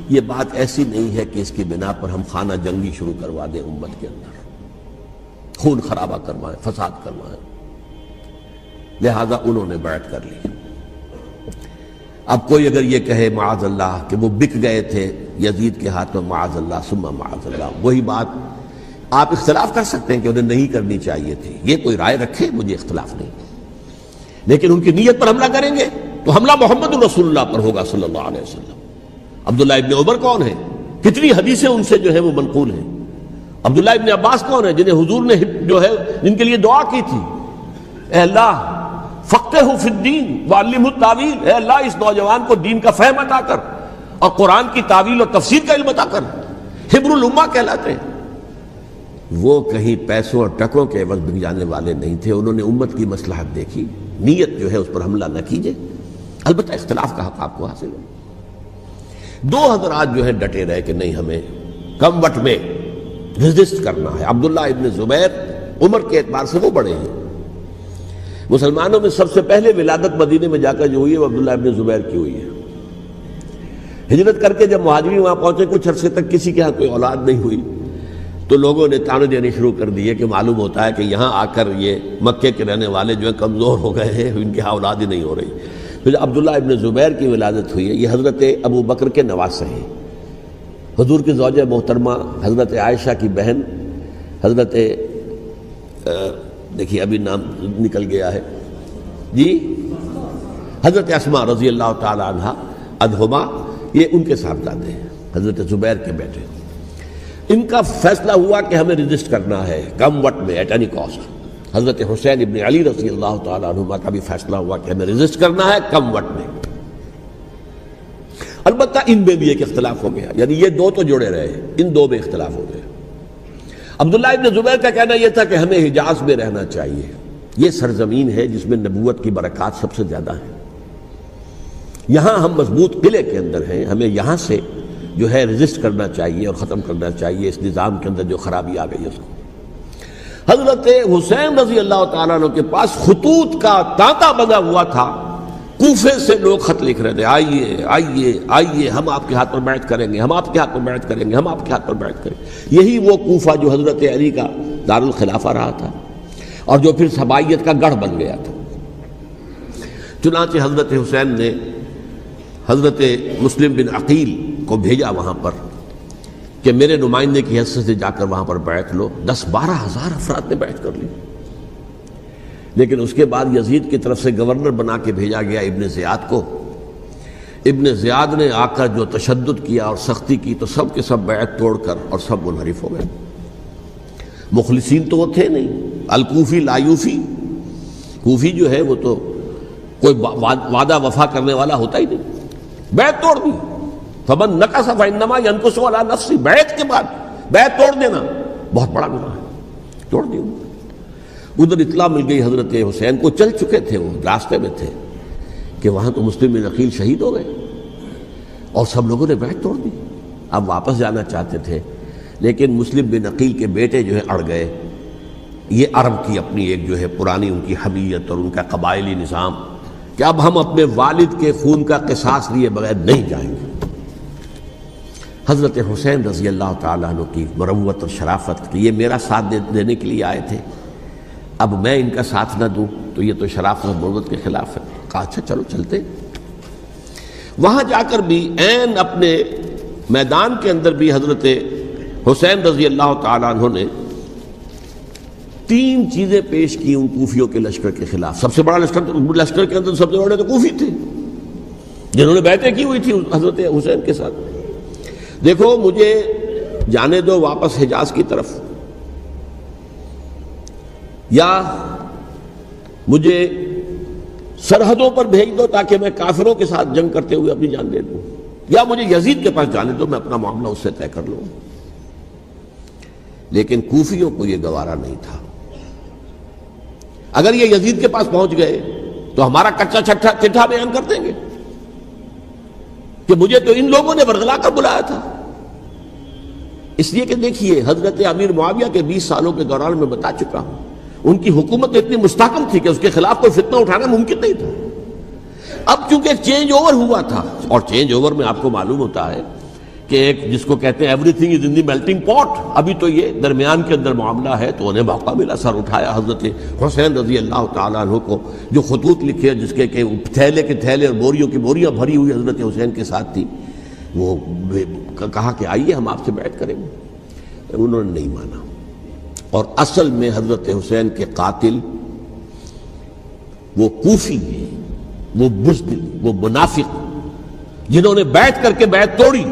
یہ بات ایسی نہیں ہے کہ اس کی بنا پر ہم خانہ جنگی شروع کروا دیں، امت کے اندر خون خرابہ کروائیں، فساد کروائیں۔ لہذا انہوں نے بیعت کر لی۔ اب کوئی اگر یہ کہے معاذ اللہ کہ وہ بک گئے تھے یزید کے ہاتھ میں، معاذ اللہ ثم معاذ اللہ، وہی بات آپ اختلاف کر سکتے ہیں کہ انہیں نہیں کرنی چاہیے تھی، یہ کوئی رائے رکھے، مجھے اختلاف نہیں، لیکن ان کی نیت پر حملہ کریں گے تو حملہ محمد رسول اللہ پر ہوگا صلی اللہ علیہ وسلم۔ عبداللہ ابن عمر کون ہے؟ کتنی حدیثیں ان سے جو ہے وہ منقول ہیں۔ عبداللہ ابن عباس کون ہے؟ جنہیں حضور نے جو ہے جن کے لیے دعا کی تھی، اے اللہ فقہہ فی الدین وعلمہ التاویل، اے اللہ اس نوجوان کو دین کا فہم عطا کر اور قرآن کی تعویل اور تفسیر کا علم عطا کر، حبر الامہ کہلاتے ہیں۔ وہ کہیں پیسوں اور ٹکوں کے عوض بک جانے والے نہیں تھے، انہوں نے امت کی مصلحت دیکھی، نیت جو ہے اس پر حملہ نہ کیجئے، البتہ اختلاف کا حق آپ کو حاصل ہے۔ 2 حضرات جو ہے ڈٹے رہے کہ نہیں، ہمیں کم وٹ میں ریزسٹ کرنا ہے۔ عبداللہ ابن زبیر عمر کے اعتبار سے وہ بڑے ہیں، مسلمانوں میں سب سے پہلے ولادت مدینے میں جا کر جو ہوئی ہے وہ عبداللہ ابن زبیر کی ہوئی ہے۔ ہجرت کر کے جب مہاجرین وہاں پہنچے، کچھ عرصے تک کسی کے ہاں کوئی اولاد نہیں ہوئی، تو لوگوں نے تانے دینے شروع کر دیے کہ معلوم ہوتا ہے کہ یہاں آ کر یہ مکے کے رہنے والے جو ہیں کمزور ہو گئے ہیں، ان کے ہاں اولاد ہی نہیں ہو رہی۔ پھر عبداللہ ابن زبیر کی ولادت ہوئی ہے، یہ حضرت ابو بکر کے نواسے ہیں، حضور کی زوجہ محترمہ حضرت عائشہ کی بہن، حضرت دیکھیے ابھی نام نکل گیا ہے جی، حضرت اسماء رضی اللہ تعالی عنہا عنہما، یہ ان کے صاحبزادے ہیں، حضرت زبیر کے بیٹے۔ ان کا فیصلہ ہوا کہ ہمیں رجسٹ کرنا ہے کم وٹ میں، ایٹ اینی کاسٹ۔ حضرت حسین ابن علی رضی اللہ تعالی عنہما کا بھی فیصلہ ہوا کہ ہمیں رجسٹ کرنا ہے کم وٹ میں۔ البتہ ان میں بھی ایک اختلاف ہو گیا، یعنی یہ 2 تو جڑے رہے، ان 2 میں اختلاف ہو گیا۔ عبداللہ ابن زبیر کا کہنا یہ تھا کہ ہمیں حجاز میں رہنا چاہیے، یہ سرزمین ہے جس میں نبوت کی برکات سب سے زیادہ ہیں، یہاں ہم مضبوط قلعے کے اندر ہیں، ہمیں یہاں سے جو ہے رجسٹ کرنا چاہیے اور ختم کرنا چاہیے اس نظام کے اندر جو خرابی آ گئی ہے اس کو۔ حضرت حسین رضی اللہ تعالیٰ عنہ کے پاس خطوط کا تانتا بنا ہوا تھا، کوفے سے لوگ خط لکھ رہے تھے، آئیے آئیے آئیے، ہم آپ کے ہاتھ پر بیعت کریں گے، ہم آپ کے ہاتھ پر بیعت کریں گے، ہم آپ کے ہاتھ پر بیعت کریں گے۔ یہی وہ کوفہ جو حضرت علی کا دارالخلافہ رہا تھا اور جو پھر صبائیت کا گڑھ بن گیا تھا۔ چنانچہ حضرت حسین نے حضرت مسلم بن عقیل کو بھیجا وہاں پر کہ میرے نمائندے کی حیثیت سے جا کر وہاں پر بیعت لو۔ 10-12 ہزار افراد نے بیعت کر لی، لیکن اس کے بعد یزید کی طرف سے گورنر بنا کے بھیجا گیا ابن زیاد کو ابن زیاد نے آ کر جو تشدد کیا اور سختی کی تو سب کے سب بیعت توڑ کر اور سب منحرف ہو گئے. مخلصین تو وہ تھے نہیں. الکوفی لایوفی، کوفی جو ہے وہ تو کوئی وعدہ وفا کرنے والا ہوتا ہی نہیں، بیعت توڑ دی. فمن نقص فانما ينقص على نفسه، بیعت کے بعد بیعت توڑ دینا بہت بڑا گناہ ہے، توڑ دی. ادھر اطلاع مل گئی حضرت حسین کو، چل چکے تھے وہ، راستے میں تھے کہ وہاں تو مسلم بن عقیل شہید ہو گئے اور سب لوگوں نے بیعت توڑ دی. اب واپس جانا چاہتے تھے لیکن مسلم بن عقیل کے بیٹے جو ہے اڑ گئے. یہ عرب کی اپنی ایک جو ہے پرانی ان کی حمیت اور ان کا قبائلی نظام کہ اب ہم اپنے والد کے خون کا قصاص لیے بغیر نہیں جائیں گے. حضرت حسین رضی اللہ تعالیٰ عنہ کی مروت اور شرافت کہ یہ میرا ساتھ دینے کے لیے آئے تھے، اب میں ان کا ساتھ نہ دوں تو یہ تو شرافت اور مروت کے خلاف ہے. کہا اچھا چلو چلتے. وہاں جا کر بھی عین اپنے میدان کے اندر بھی حضرت حسین رضی اللہ تعالیٰ عنہ نے 3 چیزیں پیش کی ان کوفیوں کے لشکر کے خلاف. سب سے بڑا لشکر کے اندر سب سے بڑے تو کوفی تھے جنہوں نے بیعتیں کی ہوئی تھی حضرت حسین کے ساتھ. دیکھو مجھے جانے دو واپس حجاز کی طرف، یا مجھے سرحدوں پر بھیج دو تاکہ میں کافروں کے ساتھ جنگ کرتے ہوئے اپنی جان دے دوں، یا مجھے یزید کے پاس جانے دو، میں اپنا معاملہ اس سے طے کر لوں. لیکن کوفیوں کو یہ گوارا نہیں تھا. اگر یہ یزید کے پاس پہنچ گئے تو ہمارا کچا چٹھا بیان کر دیں گے کہ مجھے تو ان لوگوں نے برگلا کر بلایا تھا. اس لیے کہ دیکھیے حضرت امیر معاویہ کے 20 سالوں کے دوران میں بتا چکا ہوں ان کی حکومت اتنی مستحکم تھی کہ اس کے خلاف کوئی فتنہ اٹھانا ممکن نہیں تھا. اب چونکہ چینج اوور ہوا تھا، اور چینج اوور میں آپ کو معلوم ہوتا ہے کہ ایک جس کو کہتے ہیں every thing is in the melting پاٹ، ابھی تو یہ درمیان کے اندر معاملہ ہے، تو انہیں موقع ملا، سر اٹھایا حضرت حسین رضی اللہ تعالیٰ عنہ کو. جو خطوط لکھے جس کے کہ تھیلے کے تھیلے اور بوریوں کی بوریاں بھری ہوئی حضرت حسین کے ساتھ تھی، وہ کہا کہ آئیے ہم آپ سے بیعت کریں گے. انہوں نے نہیں مانا. اور اصل میں حضرت حسین کے قاتل وہ کوفی ہیں، وہ بزدل، وہ منافق جنہوں نے بیعت کر کے بیعت توڑی.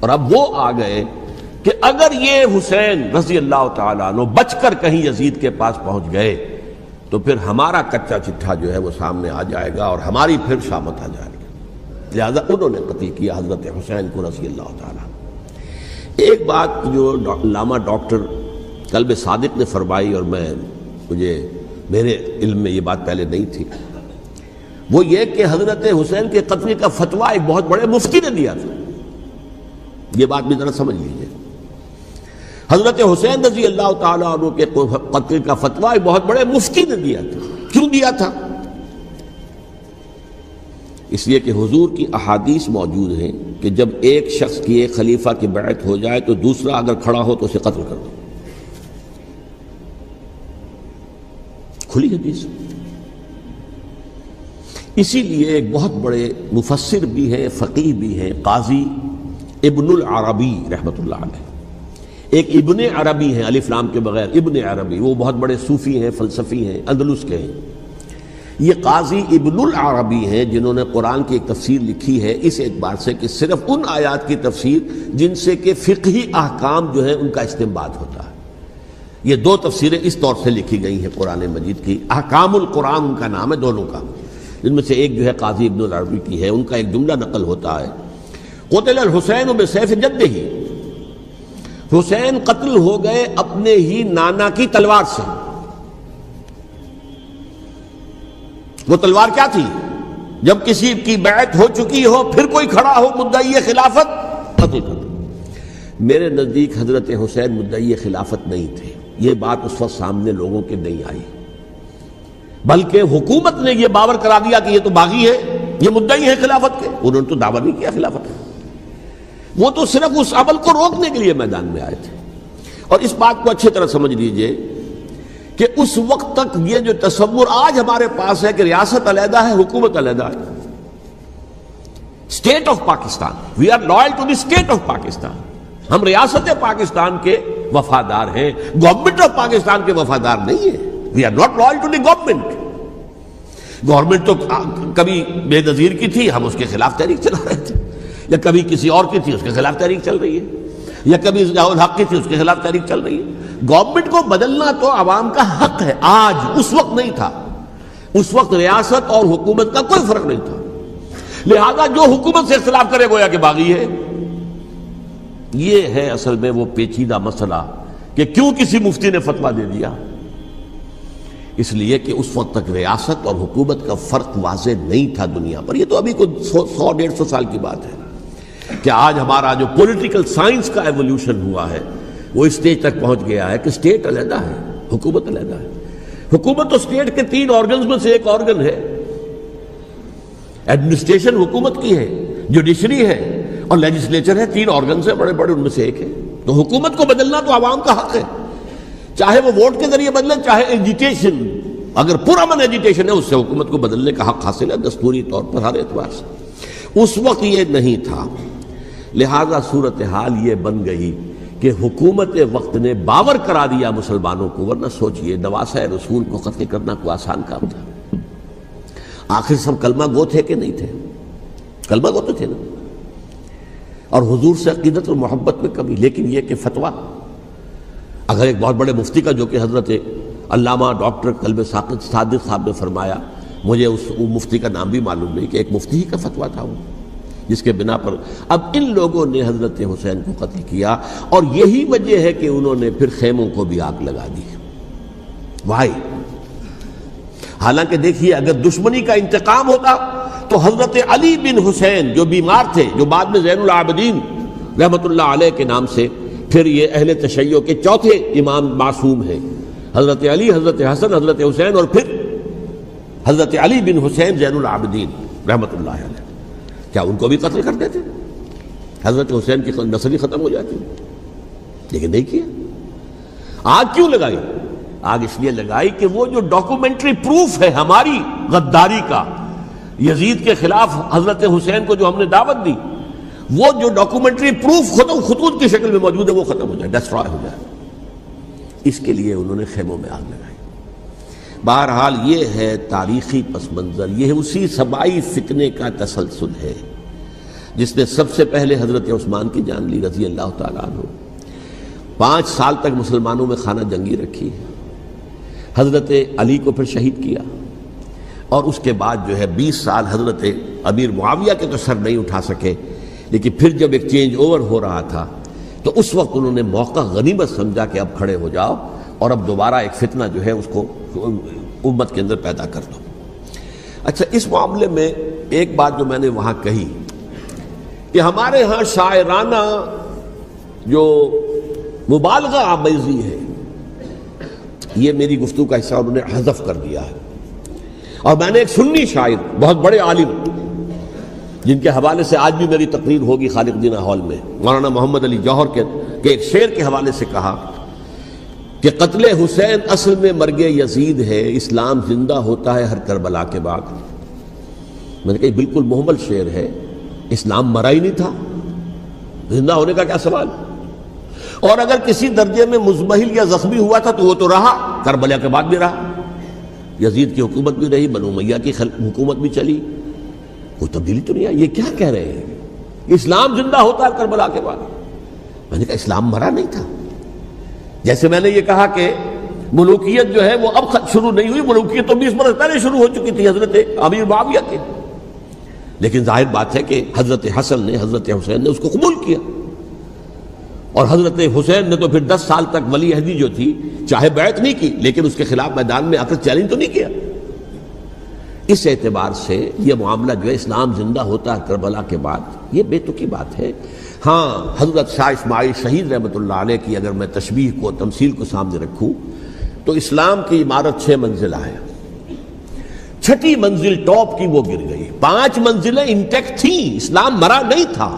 اور اب وہ آ گئے کہ اگر یہ حسین رضی اللہ تعالیٰ عنہ بچ کر کہیں یزید کے پاس پہنچ گئے تو پھر ہمارا کچا چٹھا جو ہے وہ سامنے آ جائے گا اور ہماری پھر شامت آ جائے گی. لہذا انہوں نے قتل کیا حضرت حسین کو رضی اللہ تعالیٰ. ایک بات جو علامہ ڈاکٹر قلب صادق نے فرمائی، اور میرے علم میں یہ بات پہلے نہیں تھی، وہ یہ کہ حضرت حسین کے قتل کا فتویٰ ایک بہت بڑے مفتی نے دیا تھا. یہ بات بھی ذرا سمجھ لیجیے. حضرت حسین رضی اللہ تعالیٰ عنہ کے قتل کا فتویٰ ایک بہت بڑے مفتی نے دیا تھا. کیوں دیا تھا؟ اس لیے کہ حضور کی احادیث موجود ہیں کہ جب ایک شخص کی ایک خلیفہ کی بیعت ہو جائے تو دوسرا اگر کھڑا ہو تو اسے قتل کر دو. کھلی حدیث. اسی لیے ایک بہت بڑے مفسر بھی ہیں، فقیہ بھی ہیں، قاضی ابن العربی رحمۃ اللہ علیہ. ایک ابن عربی ہیں الف لام کے بغیر، ابن عربی، وہ بہت بڑے صوفی ہیں، فلسفی ہیں، اندلس کے ہیں. یہ قاضی ابن العربی ہیں جنہوں نے قرآن کی ایک تفسیر لکھی ہے اس اعتبار سے کہ صرف ان آیات کی تفسیر جن سے کہ فقہی احکام جو ہیں ان کا استنباط ہوتا ہے. یہ 2 تفسیریں اس طور سے لکھی گئی ہیں قرآن مجید کی. احکام القرآن ان کا نام ہے دونوں کا، جن میں سے ایک جو ہے قاضی ابن العربی کی ہے. ان کا ایک جملہ نقل ہوتا ہے، قتل الحسین بسیف جدہ، حسین قتل ہو گئے اپنے ہی نانا کی تلوار سے. وہ تلوار کیا تھی؟ جب کسی کی بیعت ہو چکی ہو پھر کوئی کھڑا ہو مدعی خلافت، قتل کر دو. میرے نزدیک حضرت حسین مدعی خلافت نہیں تھے. یہ بات اس وقت سامنے لوگوں کے نہیں آئی، بلکہ حکومت نے یہ باور کرا دیا کہ یہ تو باغی ہے، یہ مدعی ہے خلافت کے. انہوں نے تو دعویٰ نہیں کیا خلافت کا، وہ تو صرف اس عمل کو روکنے کے لیے میدان میں آئے تھے. اور اس بات کو اچھی طرح سمجھ لیجئے کہ اس وقت تک یہ جو تصور آج ہمارے پاس ہے کہ ریاست علیحدہ ہے، حکومت علیحدہ ہے، state of Pakistan, we are loyal to the state of Pakistan, ہم ریاست پاکستان کے وفادار ہیں، گورنمنٹ آف پاکستان کے وفادار نہیں ہیں. We are not loyal to the government. Government تو کبھی بے نظیر کی تھی، ہم اس کے خلاف تحریک چلا رہے تھے، یا کبھی کسی اور کی تھی اس کے خلاف تحریک چل رہی ہے، یا کبھی ضیاء الحق کی تھی اس کے خلاف تحریک چل رہی ہے۔ گورنمنٹ کو بدلنا تو عوام کا حق ہے، آج، اس وقت نہیں تھا۔ اس وقت ریاست اور حکومت کا کوئی فرق نہیں تھا، لہذا جو حکومت سے اختلاف کرے گویا کہ باغی ہے۔ یہ ہے اصل میں وہ پیچیدہ مسئلہ کہ کیوں کسی مفتی نے فتویٰ دے دیا، اس لیے کہ اس وقت تک ریاست اور حکومت کا فرق واضح نہیں تھا دنیا پر۔ یہ تو ابھی کوئی 100-150 سال کی بات ہے کہ آج ہمارا جو پولیٹیکل سائنس کا ایولیوشن ہوا ہے وہ اس سٹیج تک پہنچ گیا ہے کہ اسٹیٹ علیحدہ ہے، حکومت علیحدہ ہے۔ حکومت تو اسٹیٹ کے 3 آرگنز میں سے ایک آرگن ہے، ایڈمنسٹریشن حکومت کی ہے، جوڈیشری ہے اور لیجسلیچر ہے، 3 آرگنز ہیں بڑے بڑے، ان میں سے ایک ہے۔ تو حکومت کو بدلنا تو عوام کا حق ہے، چاہے وہ ووٹ کے ذریعے بدلے، چاہے ایجیٹیشن، اگر پرامن ایجیٹیشن ہے اس سے حکومت کو بدلنے کا حق حاصل ہے دستوری طور پر ہر اعتبار سے۔ اس وقت یہ نہیں تھا، لہذا صورتحال یہ بن گئی کہ حکومت وقت نے باور کرا دیا مسلمانوں کو، ورنہ سوچئے نواسۂ رسول کو قتل کرنا کوئی آسان کام تھا؟ آخر سب کلمہ گو تھے کہ نہیں تھے؟ کلمہ گو تو تھے نا، اور حضور سے عقیدت اور محبت میں کمی، لیکن یہ کہ فتویٰ اگر ایک بہت بڑے مفتی کا، جو کہ حضرت علامہ ڈاکٹر قلب صادق صاحب نے فرمایا، مجھے اس مفتی کا نام بھی معلوم نہیں، کہ ایک مفتی ہی کا فتویٰ تھا وہ، جس کے بنا پر اب ان لوگوں نے حضرت حسین کو قتل کیا، اور یہی وجہ ہے کہ انہوں نے پھر خیموں کو بھی آگ لگا دی۔ وائی؟ حالانکہ دیکھیے اگر دشمنی کا انتقام ہوتا تو حضرت علی بن حسین جو بیمار تھے، جو بعد میں زین العابدین رحمت اللہ علیہ کے نام سے پھر یہ اہل تشیع کے چوتھے امام معصوم ہیں، حضرت علی، حضرت حسن، حضرت حسین، اور پھر حضرت علی بن حسین زین العابدین رحمت اللہ علیہ، کیا ان کو بھی قتل کر دیتے؟ حضرت حسین کی نسل ہی ختم ہو جاتی، لیکن نہیں کیا۔ آگ کیوں لگائی؟ آگ اس لیے لگائی کہ وہ جو ڈاکومنٹری پروف ہے ہماری غداری کا یزید کے خلاف حضرت حسین کو جو ہم نے دعوت دی، وہ جو ڈاکومنٹری پروف خطوط کی شکل میں موجود ہے وہ ختم ہو جائے، ڈسٹرائے ہو جائے۔ اس کے لیے انہوں نے خیموں میں آگ لگائی۔ بہرحال یہ ہے تاریخی پس منظر، یہ اسی سبائی فتنے کا تسلسل ہے جس نے سب سے پہلے حضرت عثمان کی جان لی رضی اللہ تعالیٰ عنہ۔ 5 سال تک مسلمانوں میں خانہ جنگی رکھی، حضرت علی کو پھر شہید کیا، اور اس کے بعد جو ہے 20 سال حضرت امیر معاویہ کے تو سر نہیں اٹھا سکے، لیکن پھر جب ایک چینج اوور ہو رہا تھا تو اس وقت انہوں نے موقع غنیمت سمجھا کہ اب کھڑے ہو جاؤ اور اب دوبارہ ایک فتنہ جو ہے اس کو امت کے اندر پیدا کر دو۔ اچھا، اس معاملے میں ایک بات جو میں نے وہاں کہی کہ ہمارے ہاں شاعرانہ جو مبالغہ آمیزی ہے، یہ میری گفتگو کا حصہ انہوں نے حذف کر دیا ہے، اور میں نے ایک سنی شاعر، بہت بڑے عالم، جن کے حوالے سے آج بھی میری تقریر ہوگی خالق جناح ہال میں، مولانا محمد علی جوہر کے ایک شعر کے حوالے سے کہا کہ قتل حسین اصل میں مرگ یزید ہے، اسلام زندہ ہوتا ہے ہر کربلا کے بعد۔ میں نے کہا بالکل محمل شعر ہے، اسلام مرا ہی نہیں تھا، زندہ ہونے کا کیا سوال؟ اور اگر کسی درجے میں مزمحل یا زخمی ہوا تھا تو وہ تو رہا، کربلا کے بعد بھی رہا، یزید کی حکومت بھی رہی، بنو امیہ کی حکومت بھی چلی، کوئی تبدیلی تو نہیں آئی۔ یہ کیا کہہ رہے ہیں؟ اسلام زندہ ہوتا ہے کربلا کے بعد؟ میں نے کہا اسلام مرا نہیں تھا۔ جیسے میں نے یہ کہا کہ ملوکیت جو ہے وہ اب شروع نہیں ہوئی، ملوکیت تو 20 برس پہلے شروع ہو چکی تھی حضرت امیر معاویہ کے، لیکن ظاہر بات ہے کہ حضرت حسن نے، حضرت حسین نے اس کو قبول کیا، اور حضرت حسین نے تو پھر 10 سال تک ولی عہدی جو تھی چاہے بیعت نہیں کی، لیکن اس کے خلاف میدان میں آ کر چیلنج تو نہیں کیا۔ اس اعتبار سے یہ معاملہ جو ہے اسلام زندہ ہوتا ہے کربلا کے بعد، یہ بے تکی بات ہے۔ ہاں، حضرت شاہ اسماعیل شہید رحمت اللہ علیہ کی اگر میں تشبیہ کو، تمثیل کو سامنے رکھوں تو اسلام کی عمارت 6 منزلہ ہے، 6ٹھی منزل ٹاپ کی وہ گر گئی، 5 منزلیں انٹیکٹ تھیں، اسلام مرا نہیں تھا۔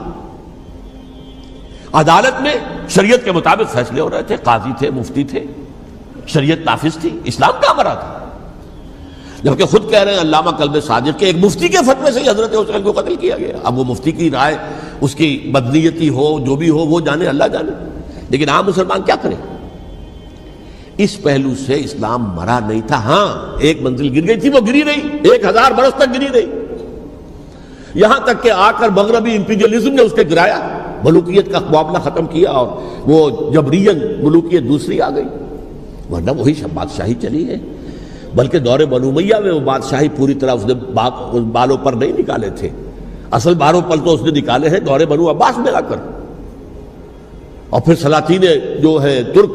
عدالت میں شریعت کے مطابق فیصلے ہو رہے تھے، قاضی تھے، مفتی تھے، شریعت نافذ تھی، اسلام کہاں مرا تھا؟ جبکہ خود کہہ رہے ہیں علامہ قلب صادق کے ایک مفتی کے فتوے سے حضرت حسین کو قتل کیا گیا۔ اب وہ مفتی کی رائے، اس کی بدنیتی ہو، جو بھی ہو، وہ جانے، اللہ جانے، لیکن عام مسلمان کیا کرے؟ اس پہلو سے اسلام مرا نہیں تھا. ہاں ایک منزل گر گئی تھی، وہ گری نہیں، 1000 برس تک گری نہیں، یہاں تک کہ آ کر مغربی امپیریلزم نے اس کے گرایا، ملوکیت کا معاملہ ختم کیا اور وہ جبرین ملوکیت دوسری آ گئی. ورنہ وہی بادشاہی چلی ہے. بلکہ دور بنو امیہ میں وہ بادشاہی پوری طرح اس نے بالوں پر نہیں نکالے تھے، اصل بالوں پر تو اس نے نکالے ہیں دور بنو عباس میں آ کر. اور پھر سلاطین جو ہے ترک،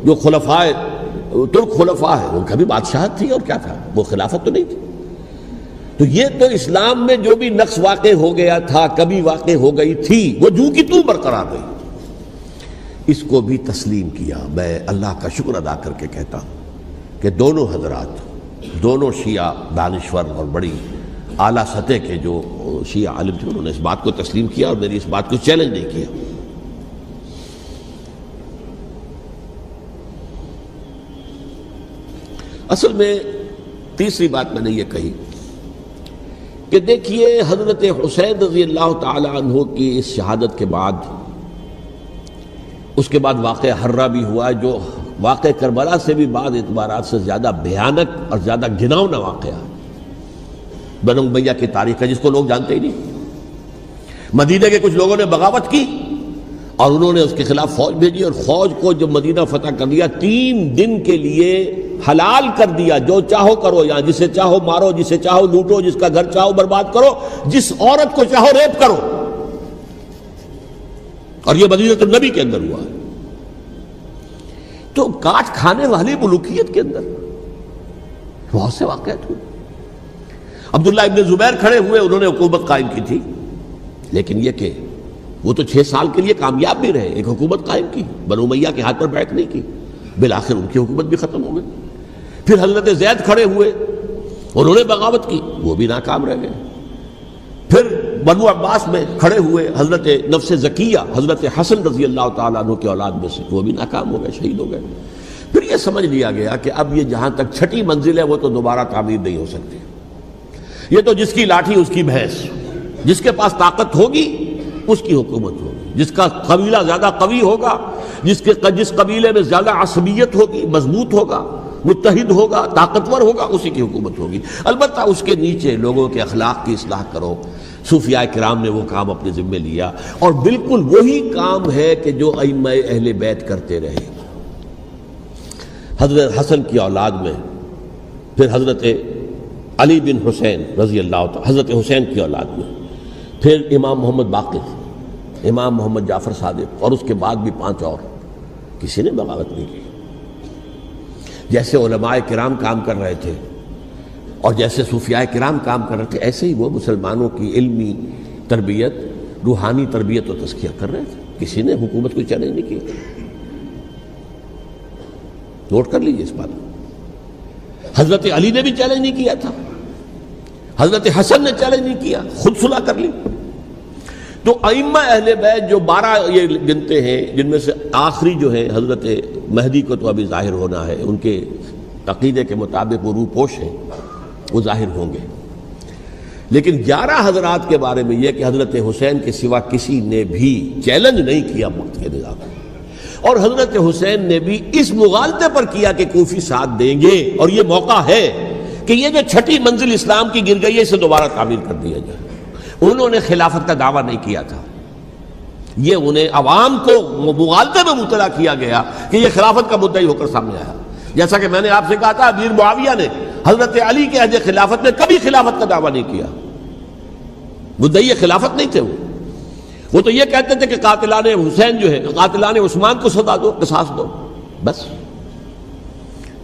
جو ترک خلفاء ہیں، ان کا بھی بادشاہت تھی اور کیا تھا، وہ خلافت تو نہیں تھی. تو یہ تو اسلام میں جو بھی نقص واقع ہو گیا تھا، کبھی واقع ہو گئی تھی، وہ جو کی تو برقرار رہی. اس کو بھی تسلیم کیا. میں اللہ کا شکر ادا کر کے کہتا ہوں کہ دونوں حضرات، دونوں شیعہ دانشور اور بڑی اعلیٰ سطح کے جو شیعہ عالم تھے، انہوں نے اس بات کو تسلیم کیا اور میری اس بات کو چیلنج نہیں کیا. اصل میں تیسری بات میں نے یہ کہی کہ دیکھیے حضرت حسین رضی اللہ تعالی عنہ کی اس شہادت کے بعد، اس کے بعد واقعہ حرہ بھی ہوا جو واقعہ کربلا سے بھی بعض اعتبارات سے زیادہ بھیانک اور زیادہ گھناؤنا واقعہ ہے. بنو امیہ کی تاریخ ہے جس کو لوگ جانتے ہی نہیں. مدینہ کے کچھ لوگوں نے بغاوت کی اور انہوں نے اس کے خلاف فوج بھیجی، اور فوج کو جب مدینہ فتح کر لیا 3 دن کے لیے حلال کر دیا، جو چاہو کرو، یہاں جسے چاہو مارو، جسے چاہو لوٹو، جس کا گھر چاہو برباد کرو، جس عورت کو چاہو ریپ کرو. اور یہ مدینہ النبی کے اندر ہوا. تو کاٹ کھانے والی ملوکیت کے اندر بہت سے واقعات ہوئے. عبداللہ ابن زبیر کھڑے ہوئے، انہوں نے حکومت قائم کی تھی، لیکن یہ کہ وہ تو 6 سال کے لیے کامیاب بھی رہے، ایک حکومت قائم کی، بنو امیہ کے ہاتھ پر بیعت نہیں کی، بالآخر ان کی حکومت بھی ختم ہو گئی. پھر حضرت زید کھڑے ہوئے، انہوں نے بغاوت کی، وہ بھی ناکام رہ گئے. پھر بنو عباس میں کھڑے ہوئے حضرت نفس زکیہ، حضرت حسن رضی اللہ تعالیٰ عنہ کے اولاد میں سے، وہ بھی ناکام ہو گئے، شہید ہو گئے. پھر یہ سمجھ لیا گیا کہ اب یہ جہاں تک 6ٹھی منزل ہے وہ تو دوبارہ تعمیر نہیں ہو سکتی. یہ تو جس کی لاٹھی اس کی بھینس، جس کے پاس طاقت ہوگی اس کی حکومت ہوگی، جس کا قبیلہ زیادہ قوی ہوگا، جس قبیلے میں زیادہ عصبیت ہوگی، مضبوط ہوگا، متحد ہوگا، طاقتور ہوگا، اسی کی حکومت ہوگی. البتہ اس کے نیچے لوگوں کے اخلاق کی اصلاح کرو. صوفیاء کرام نے وہ کام اپنے ذمے لیا، اور بالکل وہی کام ہے کہ جو ائمہ اہل بیت کرتے رہے. حضرت حسن کی اولاد میں پھر حضرت علی بن حسین رضی اللہ تعالی، حضرت حسین کی اولاد میں پھر امام محمد باقر، امام محمد جعفر صادق، اور اس کے بعد بھی 5 اور. کسی نے بغاوت نہیں کی. جیسے علماء کرام کام کر رہے تھے اور جیسے صوفیاء کرام کام کر رہے تھے، ایسے ہی وہ مسلمانوں کی علمی تربیت، روحانی تربیت و تزکیہ کر رہے تھے. کسی نے حکومت کو چیلنج نہیں کیا. نوٹ کر لیجیے اس بات کو. حضرت علی نے بھی چیلنج نہیں کیا تھا، حضرت حسن نے چیلنج نہیں کیا، خود صلح کر لی. تو ائمہ اہل بیت جو 12 یہ گنتے ہیں، جن میں سے آخری جو ہے حضرت مہدی کو تو ابھی ظاہر ہونا ہے، ان کے عقیدے کے مطابق وہ روح پوش ہیں، وہ ظاہر ہوں گے. لیکن 11 حضرات کے بارے میں یہ کہ حضرت حسین کے سوا کسی نے بھی چیلنج نہیں کیا وقت کے نظام میں. اور حضرت حسین نے بھی اس مغالطے پر کیا کہ کوفی ساتھ دیں گے، اور یہ موقع ہے کہ یہ جو 6ٹھی منزل اسلام کی گر گئی ہے اسے دوبارہ تعمیر کر دیا جائے. انہوں نے خلافت کا دعویٰ نہیں کیا تھا، یہ انہیں عوام کو مغالطے میں مبتلا کیا گیا کہ یہ خلافت کا مدعی ہو کر سامنے آیا. جیسا کہ میں نے آپ سے کہا تھا، امیر معاویہ نے حضرت علی کے عہد خلافت میں کبھی خلافت کا دعویٰ نہیں کیا. مدعی خلافت نہیں تھے وہ تو یہ کہتے تھے کہ قاتلان حسین جو ہے، قاتلان عثمان کو سزا دو، قصاص دو، بس.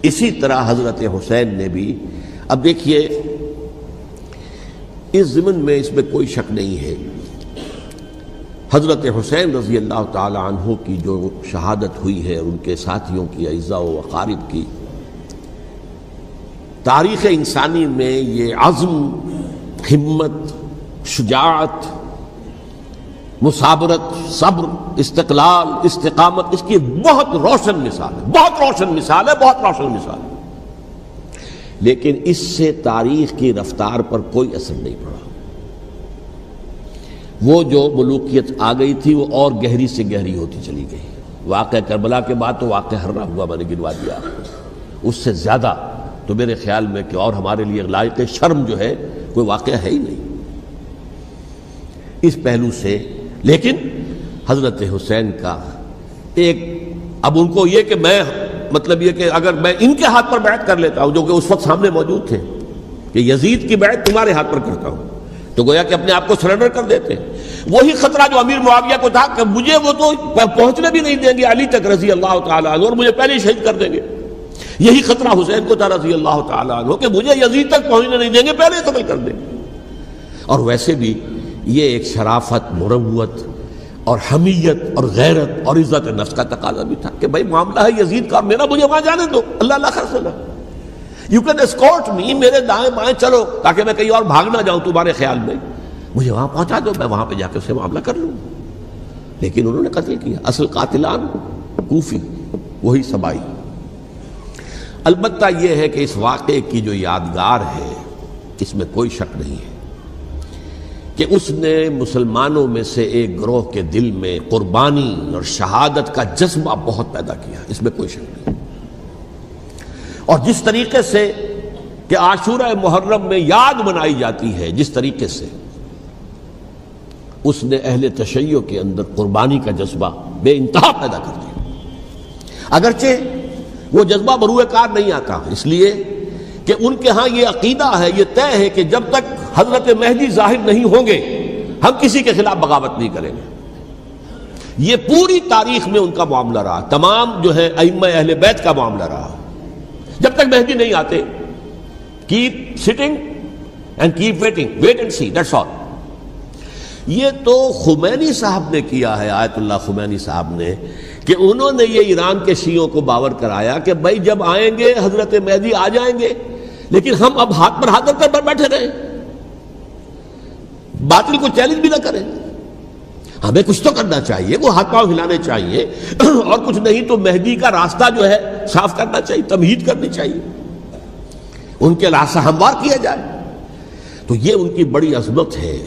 اسی طرح حضرت حسین نے بھی. اب دیکھیے اس ضمن میں اس میں کوئی شک نہیں ہے، حضرت حسین رضی اللہ تعالی عنہ کی جو شہادت ہوئی ہے، ان کے ساتھیوں کی، اعزاء و اقارب کی، تاریخ انسانی میں یہ عزم، ہمت، شجاعت، مثابرت، صبر، استقلال، استقامت، اس کی بہت روشن مثال ہے، بہت روشن مثال ہے، بہت روشن مثال ہے. لیکن اس سے تاریخ کی رفتار پر کوئی اثر نہیں پڑا. وہ جو ملوکیت آ گئی تھی وہ اور گہری سے گہری ہوتی چلی گئی. واقعہ کربلا کے بعد تو واقعہ ہررا ہوا میں نے گنوا دیا آپ کو، اس سے زیادہ تو میرے خیال میں کہ اور ہمارے لیے لائق شرم جو ہے کوئی واقعہ ہے ہی نہیں اس پہلو سے۔ لیکن حضرت حسین کا ایک، اب ان کو یہ کہ میں مطلب یہ کہ اگر میں ان کے ہاتھ پر بیعت کر لیتا ہوں جو کہ اس وقت سامنے موجود تھے کہ یزید کی بیعت تمہارے ہاتھ پر کرتا ہوں، تو گویا کہ اپنے آپ کو سرنڈر کر دیتے۔ وہی خطرہ جو امیر معاویہ کو تھا کہ مجھے وہ تو پہنچنے بھی نہیں دیں گے علی تک رضی اللہ تعالیٰ عنہ، اور مجھے پہلے ہی شہید کر دیں گے، یہی خطرہ حسین کو تھا رضی اللہ تعالیٰ عنہ کہ مجھے یزید تک پہنچنے نہیں دیں گے، پہلے قتل کر دیں گے۔ اور ویسے بھی یہ ایک شرافت، مروت اور حمیت اور غیرت اور عزت نفس کا تقاضا بھی تھا کہ بھائی معاملہ ہے یزید کا، میرا مجھے وہاں جانے دو، اللہ اللہ خیر سنا، یو کین اسکورٹ می، میرے دائیں بائیں چلو تاکہ میں کہیں اور بھاگ نہ جاؤں تمہارے خیال میں، مجھے وہاں پہنچا دو، میں وہاں پہ جا کے اس سے معاملہ کر لوں۔ لیکن انہوں نے قتل کیا، اصل قاتلان کوفی، وہی سبائی۔ البتہ یہ ہے کہ اس واقعے کی جو یادگار ہے اس میں کوئی شک نہیں ہے کہ اس نے مسلمانوں میں سے ایک گروہ کے دل میں قربانی اور شہادت کا جذبہ بہت پیدا کیا، اس میں کوئی شک نہیں۔ اور جس طریقے سے کہ عاشورہ محرم میں یاد منائی جاتی ہے، جس طریقے سے اس نے اہل تشیع کے اندر قربانی کا جذبہ بے انتہا پیدا کر دیا، اگرچہ وہ جذبہ بروئے کار نہیں آتا، اس لیے کہ ان کے ہاں یہ عقیدہ ہے، یہ طے ہے کہ جب تک حضرت مہدی ظاہر نہیں ہوں گے ہم کسی کے خلاف بغاوت نہیں کریں گے۔ یہ پوری تاریخ میں ان کا معاملہ رہا، تمام جو ہے ائمہ اہل بیت کا معاملہ رہا، جب تک مہدی نہیں آتے keep sitting and keep waiting, wait and see, that's all. یہ تو خمینی صاحب نے کیا ہے، آیت اللہ خمینی صاحب نے، کہ انہوں نے یہ ایران کے شیعوں کو باور کرایا کہ بھائی جب آئیں گے حضرت مہدی آ جائیں گے، لیکن ہم اب ہاتھ پر ہاتھ رکھ کر بیٹھے رہیں، باطل کو چیلنج بھی نہ کریں، ہمیں کچھ تو کرنا چاہیے، وہ ہاتھ پاؤں ہلانے چاہیے، اور کچھ نہیں تو مہدی کا راستہ جو ہے صاف کرنا چاہیے، تمہید کرنی چاہیے، ان کے راستہ ہموار کیا جائے۔ تو یہ ان کی بڑی عظمت ہے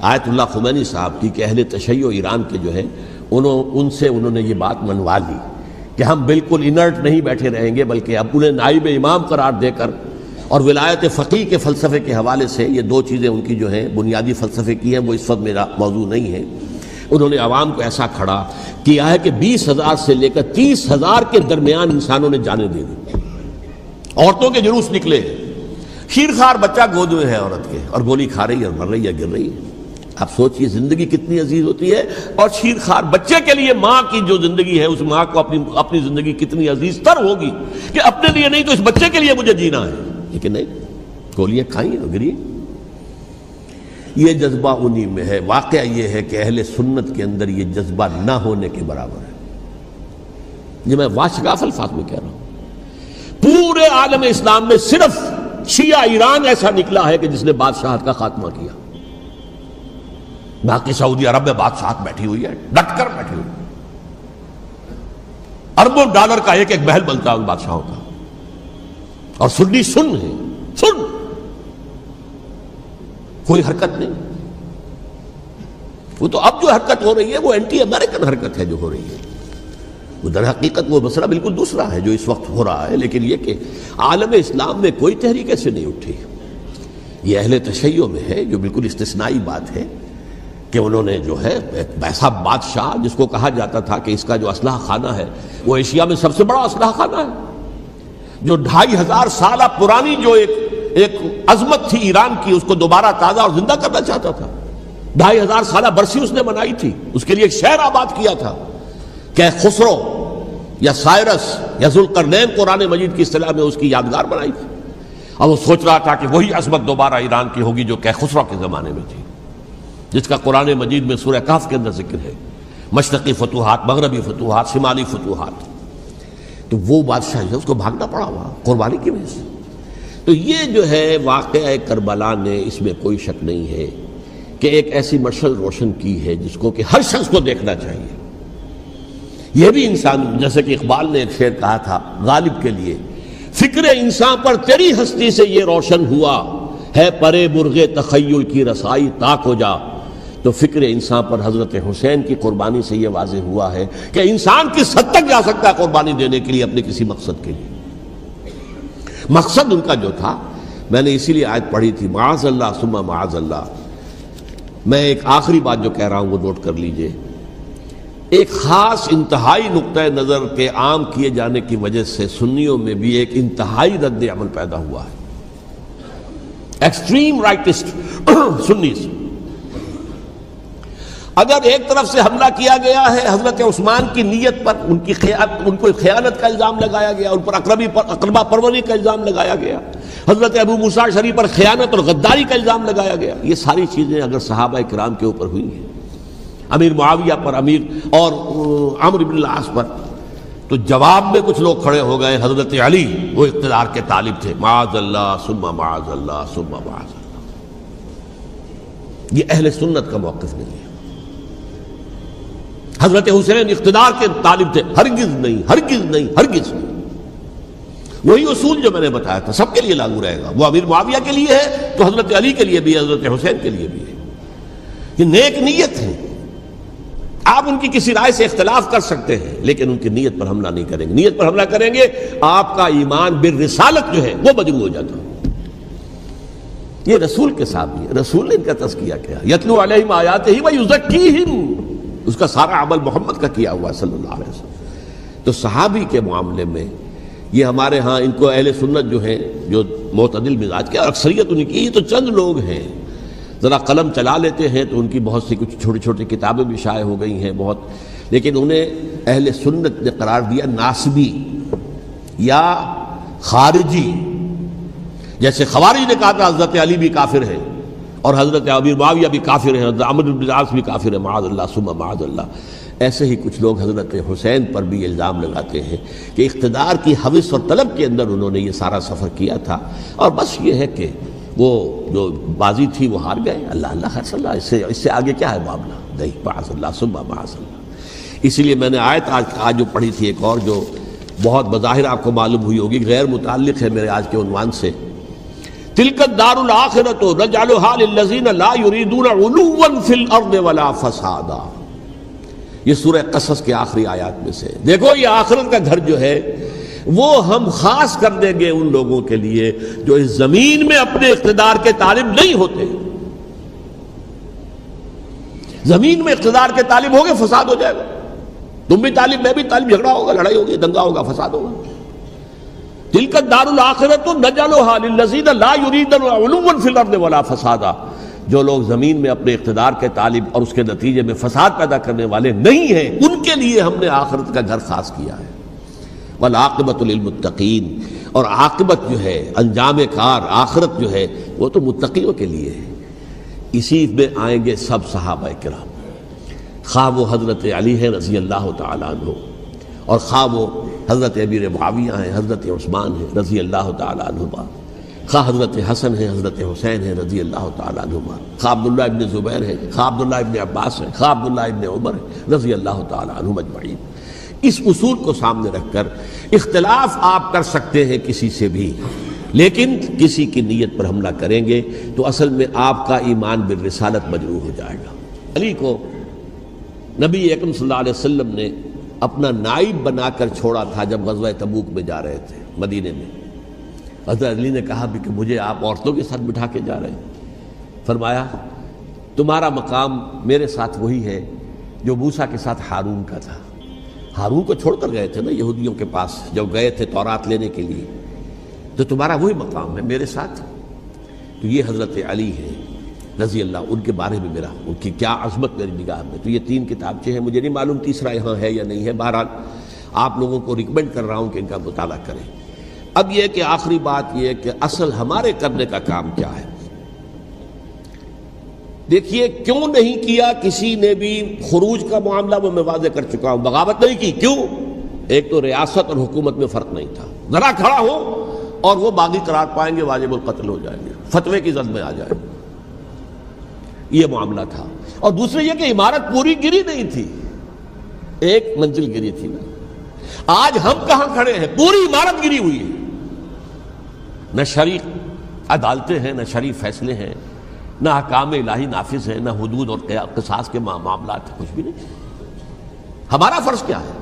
آیت اللہ خمینی صاحب کی کہ اہل تشیع ایران کے جو ہے ان سے انہوں نے یہ بات منوا لی کہ ہم بالکل انرٹ نہیں بیٹھے رہیں گے، بلکہ اب انہیں نائب امام قرار دے کر اور ولایت فقیہ کے فلسفے کے حوالے سے، یہ دو چیزیں ان کی جو ہیں بنیادی فلسفے کی ہیں، وہ اس وقت میرا موضوع نہیں ہے، انہوں نے عوام کو ایسا کھڑا کیا ہے کہ 20,000 سے لے کر 30,000 کے درمیان انسانوں نے جانیں دے دی، عورتوں کے جلوس نکلے، شیرخوار بچہ گود میں ہے عورت کے اور گولی کھا رہی ہے اور مر رہی ہے، گر رہی ہے۔ آپ سوچئے زندگی کتنی عزیز ہوتی ہے، اور شیرخوار بچے کے لیے ماں کی جو زندگی ہے، اس ماں کو اپنی زندگی کتنی عزیز تر ہوگی کہ اپنے لیے نہیں تو اس بچے کے لیے مجھے جینا ہے، لیکن نہیں، گولیاں کھائیں اور گری۔ یہ جذبہ انہی میں ہے۔ واقعہ یہ ہے کہ اہل سنت کے اندر یہ جذبہ نہ ہونے کے برابر ہے، یہ میں واشگاف الفاظ میں کہہ رہا ہوں۔ پورے عالم اسلام میں صرف شیعہ ایران ایسا نکلا ہے کہ جس نے بادشاہت کا خاتمہ کیا، باقی سعودی عرب میں بادشاہت بیٹھی ہوئی ہے، ڈٹ کر بیٹھی ہوئی، اربوں ڈالر کا ایک ایک محل بنتا ہے ان بادشاہوں کا، اور سنی سن ہے، سن، کوئی حرکت نہیں۔ وہ تو اب جو حرکت ہو رہی ہے وہ اینٹی امریکن حرکت ہے جو ہو رہی ہے، وہ در حقیقت وہ مسئلہ بالکل دوسرا ہے جو اس وقت ہو رہا ہے، لیکن یہ کہ عالم اسلام میں کوئی تحریک ایسے نہیں اٹھی۔ یہ اہل تشیع میں ہے جو بالکل استثنائی بات ہے کہ انہوں نے جو ہے ایک ایسا بادشاہ جس کو کہا جاتا تھا کہ اس کا جو اسلحہ خانہ ہے وہ ایشیا میں سب سے بڑا اسلحہ خانہ ہے، جو 2500 سالہ پرانی جو ایک عظمت تھی ایران کی، اس کو دوبارہ تازہ اور زندہ کرنا چاہتا تھا۔ 2500 سالہ برسی اس نے منائی تھی، اس کے لیے ایک شہر آباد کیا تھا کہ خسرو یا سائرس یا ذوالقرنین قرآن مجید کی اصطلاح میں اس کی یادگار بنائی تھی، اور وہ سوچ رہا تھا کہ وہی عظمت دوبارہ ایران کی ہوگی جو کہ خسرو کے زمانے میں تھی، جس کا قرآن مجید میں سورہ کہف کے اندر ذکر ہے، مشرقی فتوحات، مغربی فتوحات، شمالی فتوحات۔ تو وہ بادشاہ ہے اس کو بھاگنا پڑا ہوا قربانی کی وجہ سے۔ تو یہ جو ہے واقعہ کربلا نے، اس میں کوئی شک نہیں ہے کہ ایک ایسی مشعل روشن کی ہے جس کو کہ ہر شخص کو دیکھنا چاہیے۔ یہ بھی انسان، جیسے کہ اقبال نے ایک شعر کہا تھا غالب کے لیے، فکر انسان پر تیری ہستی سے یہ روشن ہوا ہے، پرے مرغ تخیل کی رسائی تاک ہو جا، تو فکر انسان پر حضرت حسین کی قربانی سے یہ واضح ہوا ہے کہ انسان کس حد تک جا سکتا ہے قربانی دینے کے لیے اپنے کسی مقصد کے لیے۔ مقصد ان کا جو تھا، میں نے اسی لیے آیت پڑھی تھی، معاذ اللہ ثم معاذ اللہ۔ میں ایک آخری بات جو کہہ رہا ہوں وہ نوٹ کر لیجئے، ایک خاص انتہائی نقطۂ نظر کے عام کیے جانے کی وجہ سے سنیوں میں بھی ایک انتہائی رد عمل پیدا ہوا ہے، ایکسٹریم رائٹسٹ سنیز۔ اگر ایک طرف سے حملہ کیا گیا ہے حضرت عثمان کی نیت پر، ان کو خیانت کا الزام لگایا گیا، ان پر اقربا پروری کا الزام لگایا گیا، حضرت ابو موسیٰ شریف پر خیانت اور غداری کا الزام لگایا گیا، یہ ساری چیزیں اگر صحابہ کرام کے اوپر ہوئی ہیں، امیر معاویہ پر، امیر اور عمرو بن العاص پر، تو جواب میں کچھ لوگ کھڑے ہو گئے، حضرت علی وہ اقتدار کے طالب تھے، معاذ اللہ ثم معاذ اللہ ثم معاذ اللہ۔ یہ اہل سنت کا موقف نہیں ہے۔ حضرت حسین اقتدار کے طالب تھے، ہرگز نہیں، ہرگز نہیں، ہرگز نہیں۔ وہی اصول جو میں نے بتایا تھا سب کے لیے لاگو رہے گا، وہ امیر معاویہ کے لیے ہے تو حضرت علی کے لیے بھی، حضرت حسین کے لیے بھی ہے۔ یہ نیک نیت ہے، آپ ان کی کسی رائے سے اختلاف کر سکتے ہیں لیکن ان کی نیت پر حملہ نہیں کریں گے۔ نیت پر حملہ کریں گے آپ کا ایمان بالرسالت جو ہے وہ مجروح ہو جاتا ہے۔ یہ رسول کے ساتھ بھی ہے، رسول نے ان کا تزکیہ کیا، یتلو علیہم آیاتہ ویزکیہم، اس کا سارا عمل محمد کا کیا ہوا صلی اللہ علیہ وسلم۔ تو صحابی کے معاملے میں یہ ہمارے ہاں ان کو اہل سنت جو ہیں، جو معتدل مزاج کے، اور اکثریت ان کی، یہ تو چند لوگ ہیں، ذرا قلم چلا لیتے ہیں تو ان کی بہت سی کچھ چھوٹی چھوٹی کتابیں بھی شائع ہو گئی ہیں بہت، لیکن انہیں اہل سنت نے قرار دیا ناسبی یا خارجی۔ جیسے خوارج نے کہا تھا حضرت علی بھی کافر ہے اور حضرت امیر معاویہ بھی کافر ہیں، حضرت عمرو بن العاص بھی کافر ہے، معاذ اللہ ثم معاذ اللہ۔ ایسے ہی کچھ لوگ حضرت حسین پر بھی الزام لگاتے ہیں کہ اقتدار کی ہوس اور طلب کے اندر انہوں نے یہ سارا سفر کیا تھا، اور بس یہ ہے کہ وہ جو بازی تھی وہ ہار گئے، اللہ اللہ خیر صلی اللہ، اس سے آگے کیا ہے معاملہ؟ نہیں، معاذ اللہ ثم معاذ اللہ۔ اسی لیے میں نے آیت آج جو پڑھی تھی ایک اور جو بہت بظاہر آپ کو معلوم ہوئی ہوگی، غیر متعلق ہے میرے آج کے عنوان سے، تلک الدار الآخرۃ نجعلھا للذین لا یریدون علوا فی الارض ولا فسادا۔ یہ سورہ قصص کے آخری آیات میں سے، دیکھو یہ آخرت کا گھر جو ہے وہ ہم خاص کر دیں گے ان لوگوں کے لیے جو اس زمین میں اپنے اقتدار کے طالب نہیں ہوتے۔ زمین میں اقتدار کے طالب ہوگے فساد ہو جائے گا، تم بھی طالب میں بھی طالب، جھگڑا ہوگا، لڑائی ہوگی، دنگا ہوگا، فساد ہوگا۔ تلک الدار الآخرۃ نجعلھا للذین لا یریدون علوا فی الارض ولا فسادا۔ جو لوگ زمین میں اپنے اقتدار کے طالب اور اس کے نتیجے میں فساد پیدا کرنے والے نہیں ہیں، ان کے لیے ہم نے آخرت کا گھر خاص کیا ہے۔ والعاقبۃ للمتقین، اور عاقبت جو ہے، انجام کار، آخرت جو ہے وہ تو متقیوں کے لیے ہے۔ اسی میں آئیں گے سب صحابہ کرام، خواہ وہ حضرت علی ہے رضی اللہ تعالیٰ عنہ، اور خواہ وہ حضرت امیر معاویہ ہیں، حضرت عثمان ہیں رضی اللہ تعالیٰ عنہما، خواہ حضرت حسن ہیں، حضرت حسین ہیں رضی اللہ تعالیٰ عنہما، خواہ عبداللہ ابن زبیر ہیں، خواہ عبداللہ ابن عباس ہیں، خواہ عبداللہ ابن عمر ہیں رضی اللہ تعالیٰ عنہم اجمعین۔ اس اصول کو سامنے رکھ کر اختلاف آپ کر سکتے ہیں کسی سے بھی، لیکن کسی کی نیت پر حملہ کریں گے تو اصل میں آپ کا ایمان بالرسالت مجروح ہو جائے گا۔ علی کو نبی اکرم صلی اللہ علیہ وسلم نے اپنا نائب بنا کر چھوڑا تھا جب غزوہ تبوک میں جا رہے تھے مدینے میں۔ حضرت علی نے کہا بھی کہ مجھے آپ عورتوں کے ساتھ بٹھا کے جا رہے ہیں۔ فرمایا تمہارا مقام میرے ساتھ وہی ہے جو موسیٰ کے ساتھ ہارون کا تھا۔ ہارون کو چھوڑ کر گئے تھے نا یہودیوں کے پاس جب گئے تھے تورات لینے کے لیے، تو تمہارا وہی مقام ہے میرے ساتھ۔ تو یہ حضرت علی ہیں رضی اللہ، ان کے بارے میں میرا، ان کی کیا عظمت میری نگاہ میں۔ تو یہ 3 کتابچے ہیں، مجھے نہیں معلوم تیسرا یہاں ہے یا نہیں ہے، بہرحال آپ لوگوں کو ریکمینڈ کر رہا ہوں کہ ان کا مطالعہ کریں۔ اب یہ کہ آخری بات یہ کہ اصل ہمارے کرنے کا کام کیا ہے۔ دیکھیے کیوں نہیں کیا کسی نے بھی خروج کا معاملہ، وہ میں واضح کر چکا ہوں، بغاوت نہیں کی۔ کیوں؟ ایک تو ریاست اور حکومت میں فرق نہیں تھا، ذرا کھڑا ہو اور وہ باغی قرار پائیں گے، واجب القتل ہو جائیں گے، فتوے کی زد میں آ جائیں گے، یہ معاملہ تھا۔ اور دوسرے یہ کہ عمارت پوری گری نہیں تھی، ایک منزل گری تھی نا۔ آج ہم کہاں کھڑے ہیں؟ پوری عمارت گری ہوئی ہے، نہ شرعی عدالتیں ہیں، نہ شرعی فیصلے ہیں، نہ احکام الہی نافذ ہے، نہ حدود اور قصاص کے معاملات، کچھ بھی نہیں۔ ہمارا فرض کیا ہے؟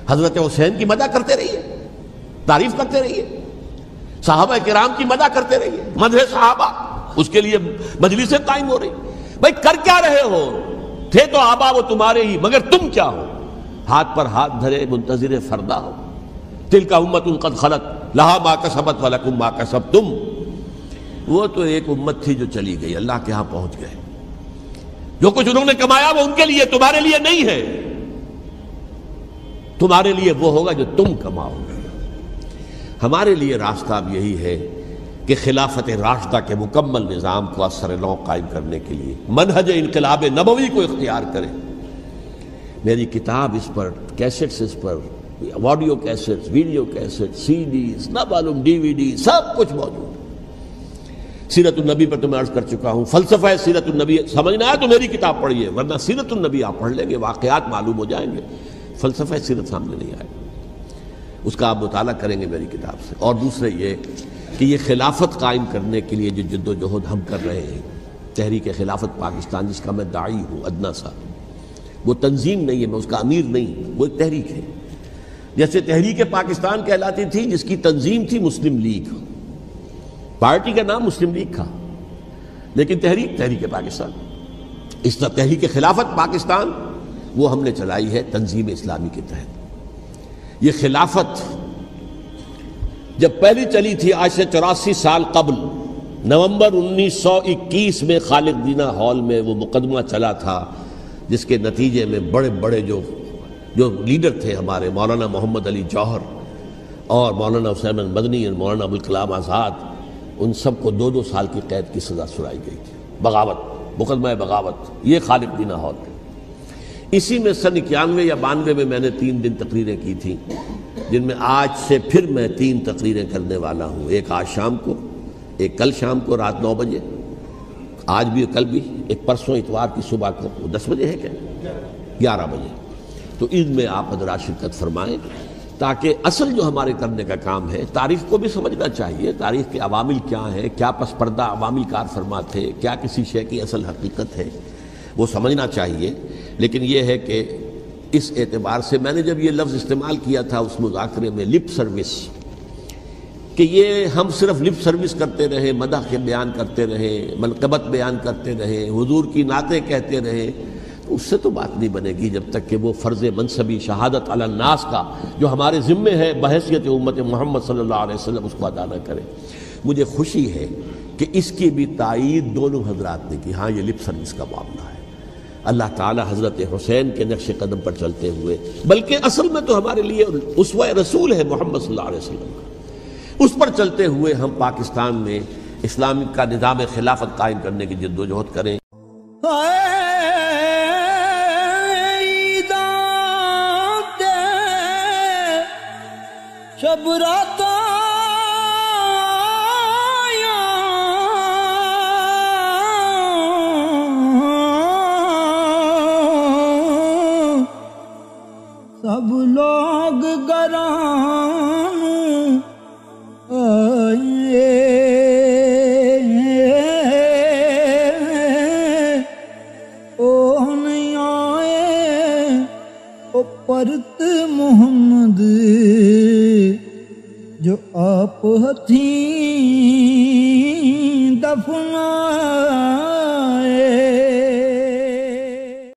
حضرت حسین کی مدح کرتے رہیے، تعریف کرتے رہیے، صحابہ کرام کی مدح کرتے رہیے، مدح صحابہ، اس کے لیے مجلسیں قائم ہو رہی۔ بھائی کر کیا رہے ہو؟ تھے تو آبا وہ تمہارے ہی، مگر تم کیا ہو؟ ہاتھ پر ہاتھ دھرے منتظر فردا ہو۔ تلک امۃ قد خلت لہا ما کسبت ولکم ما کسبتم۔ وہ تو ایک امت تھی جو چلی گئی، اللہ کے ہاں پہنچ گئے۔ جو کچھ انہوں نے کمایا وہ ان کے لیے، تمہارے لیے نہیں ہے۔ تمہارے لیے وہ ہوگا جو تم کماؤ گے۔ ہمارے لیے راستہ اب یہی ہے کہ خلافت راشدہ کے مکمل نظام کو اثر نو قائم کرنے کے لیے منہج انقلاب نبوی کو اختیار کریں۔ میری کتاب اس پر، کیسٹس اس پر، آڈیو کیسٹس، ویڈیو کیسٹس، سی ڈیز، نہ معلوم ڈی وی ڈی، سب کچھ موجود ہے۔ سیرت النبی پر تو میں عرض کر چکا ہوں، فلسفہ سیرت النبی سمجھنا ہے تو میری کتاب پڑھیے، ورنہ سیرت النبی آپ پڑھ لیں گے، واقعات معلوم ہو جائیں گے، فلسفہ سیرت سامنے نہیں آئے گا۔ اس کا آپ مطالعہ کریں گے میری کتاب سے۔ اور دوسرے یہ کہ یہ خلافت قائم کرنے کے لیے جو جد و جہد ہم کر رہے ہیں، تحریک خلافت پاکستان جس کا میں داعی ہوں ادنا سا، وہ تنظیم نہیں ہے، میں اس کا امیر نہیں، وہ ایک تحریک ہے۔ جیسے تحریک پاکستان کہلاتی تھی جس کی تنظیم تھی مسلم لیگ، پارٹی کا نام مسلم لیگ تھا، لیکن تحریک پاکستان۔ اس طرح تحریک خلافت پاکستان وہ ہم نے چلائی ہے تنظیم اسلامی کے تحت۔ یہ خلافت جب پہلی چلی تھی آج سے 84 سال قبل، نومبر 1921 میں خالد دینہ ہال میں وہ مقدمہ چلا تھا، جس کے نتیجے میں بڑے بڑے جو لیڈر تھے ہمارے، مولانا محمد علی جوہر اور مولانا حسین مدنی اور مولانا ابوالکلام آزاد، ان سب کو 2 سال کی قید کی سزا سنائی گئی تھی، بغاوت، مقدمہ بغاوت، یہ خالد دینہ ہال۔ اسی میں سن 91 یا 92 میں میں نے 3 دن تقریریں کی تھیں، جن میں آج سے پھر میں 3 تقریریں کرنے والا ہوں، ایک آج شام کو، ایک کل شام کو رات 9 بجے، آج بھی کل بھی، ایک پرسوں اتوار کی صبح کو 10 بجے ہے کیا 11 بجے۔ تو ان میں آپ حضرات شرکت فرمائیں، تاکہ اصل جو ہمارے کرنے کا کام ہے، تاریخ کو بھی سمجھنا چاہیے، تاریخ کے عوامل کیا ہیں، کیا پس پردہ عوامل کار فرما تھے، کیا کسی شے کی اصل حقیقت ہے، وہ سمجھنا چاہیے۔ لیکن یہ ہے کہ اس اعتبار سے میں نے جب یہ لفظ استعمال کیا تھا اس مذاکرے میں، لپ سروس، کہ یہ ہم صرف لپ سروس کرتے رہے، مدح کے بیان کرتے رہے، منقبت بیان کرتے رہے، حضور کی نعتیں کہتے رہے، تو اس سے تو بات نہیں بنے گی جب تک کہ وہ فرض منصبی شہادت علی الناس کا جو ہمارے ذمے ہے بحیثیت امت محمد صلی اللہ علیہ وسلم اس کو ادا نہ کرے۔ مجھے خوشی ہے کہ اس کی بھی تائید دونوں حضرات نے کی، ہاں یہ لپ سروس کا معاملہ ہے۔ اللہ تعالی حضرت حسین کے نقش قدم پر چلتے ہوئے، بلکہ اصل میں تو ہمارے لیے اسوہ رسول ہے محمد صلی اللہ علیہ وسلم کا، اس پر چلتے ہوئے ہم پاکستان میں اسلام کا نظام خلافت قائم کرنے کی جد و جہد کریں۔ شب رات سب لوگ گران آئے، او نہیں آئے او پرت محمد جو آپ ہتھیں دفنا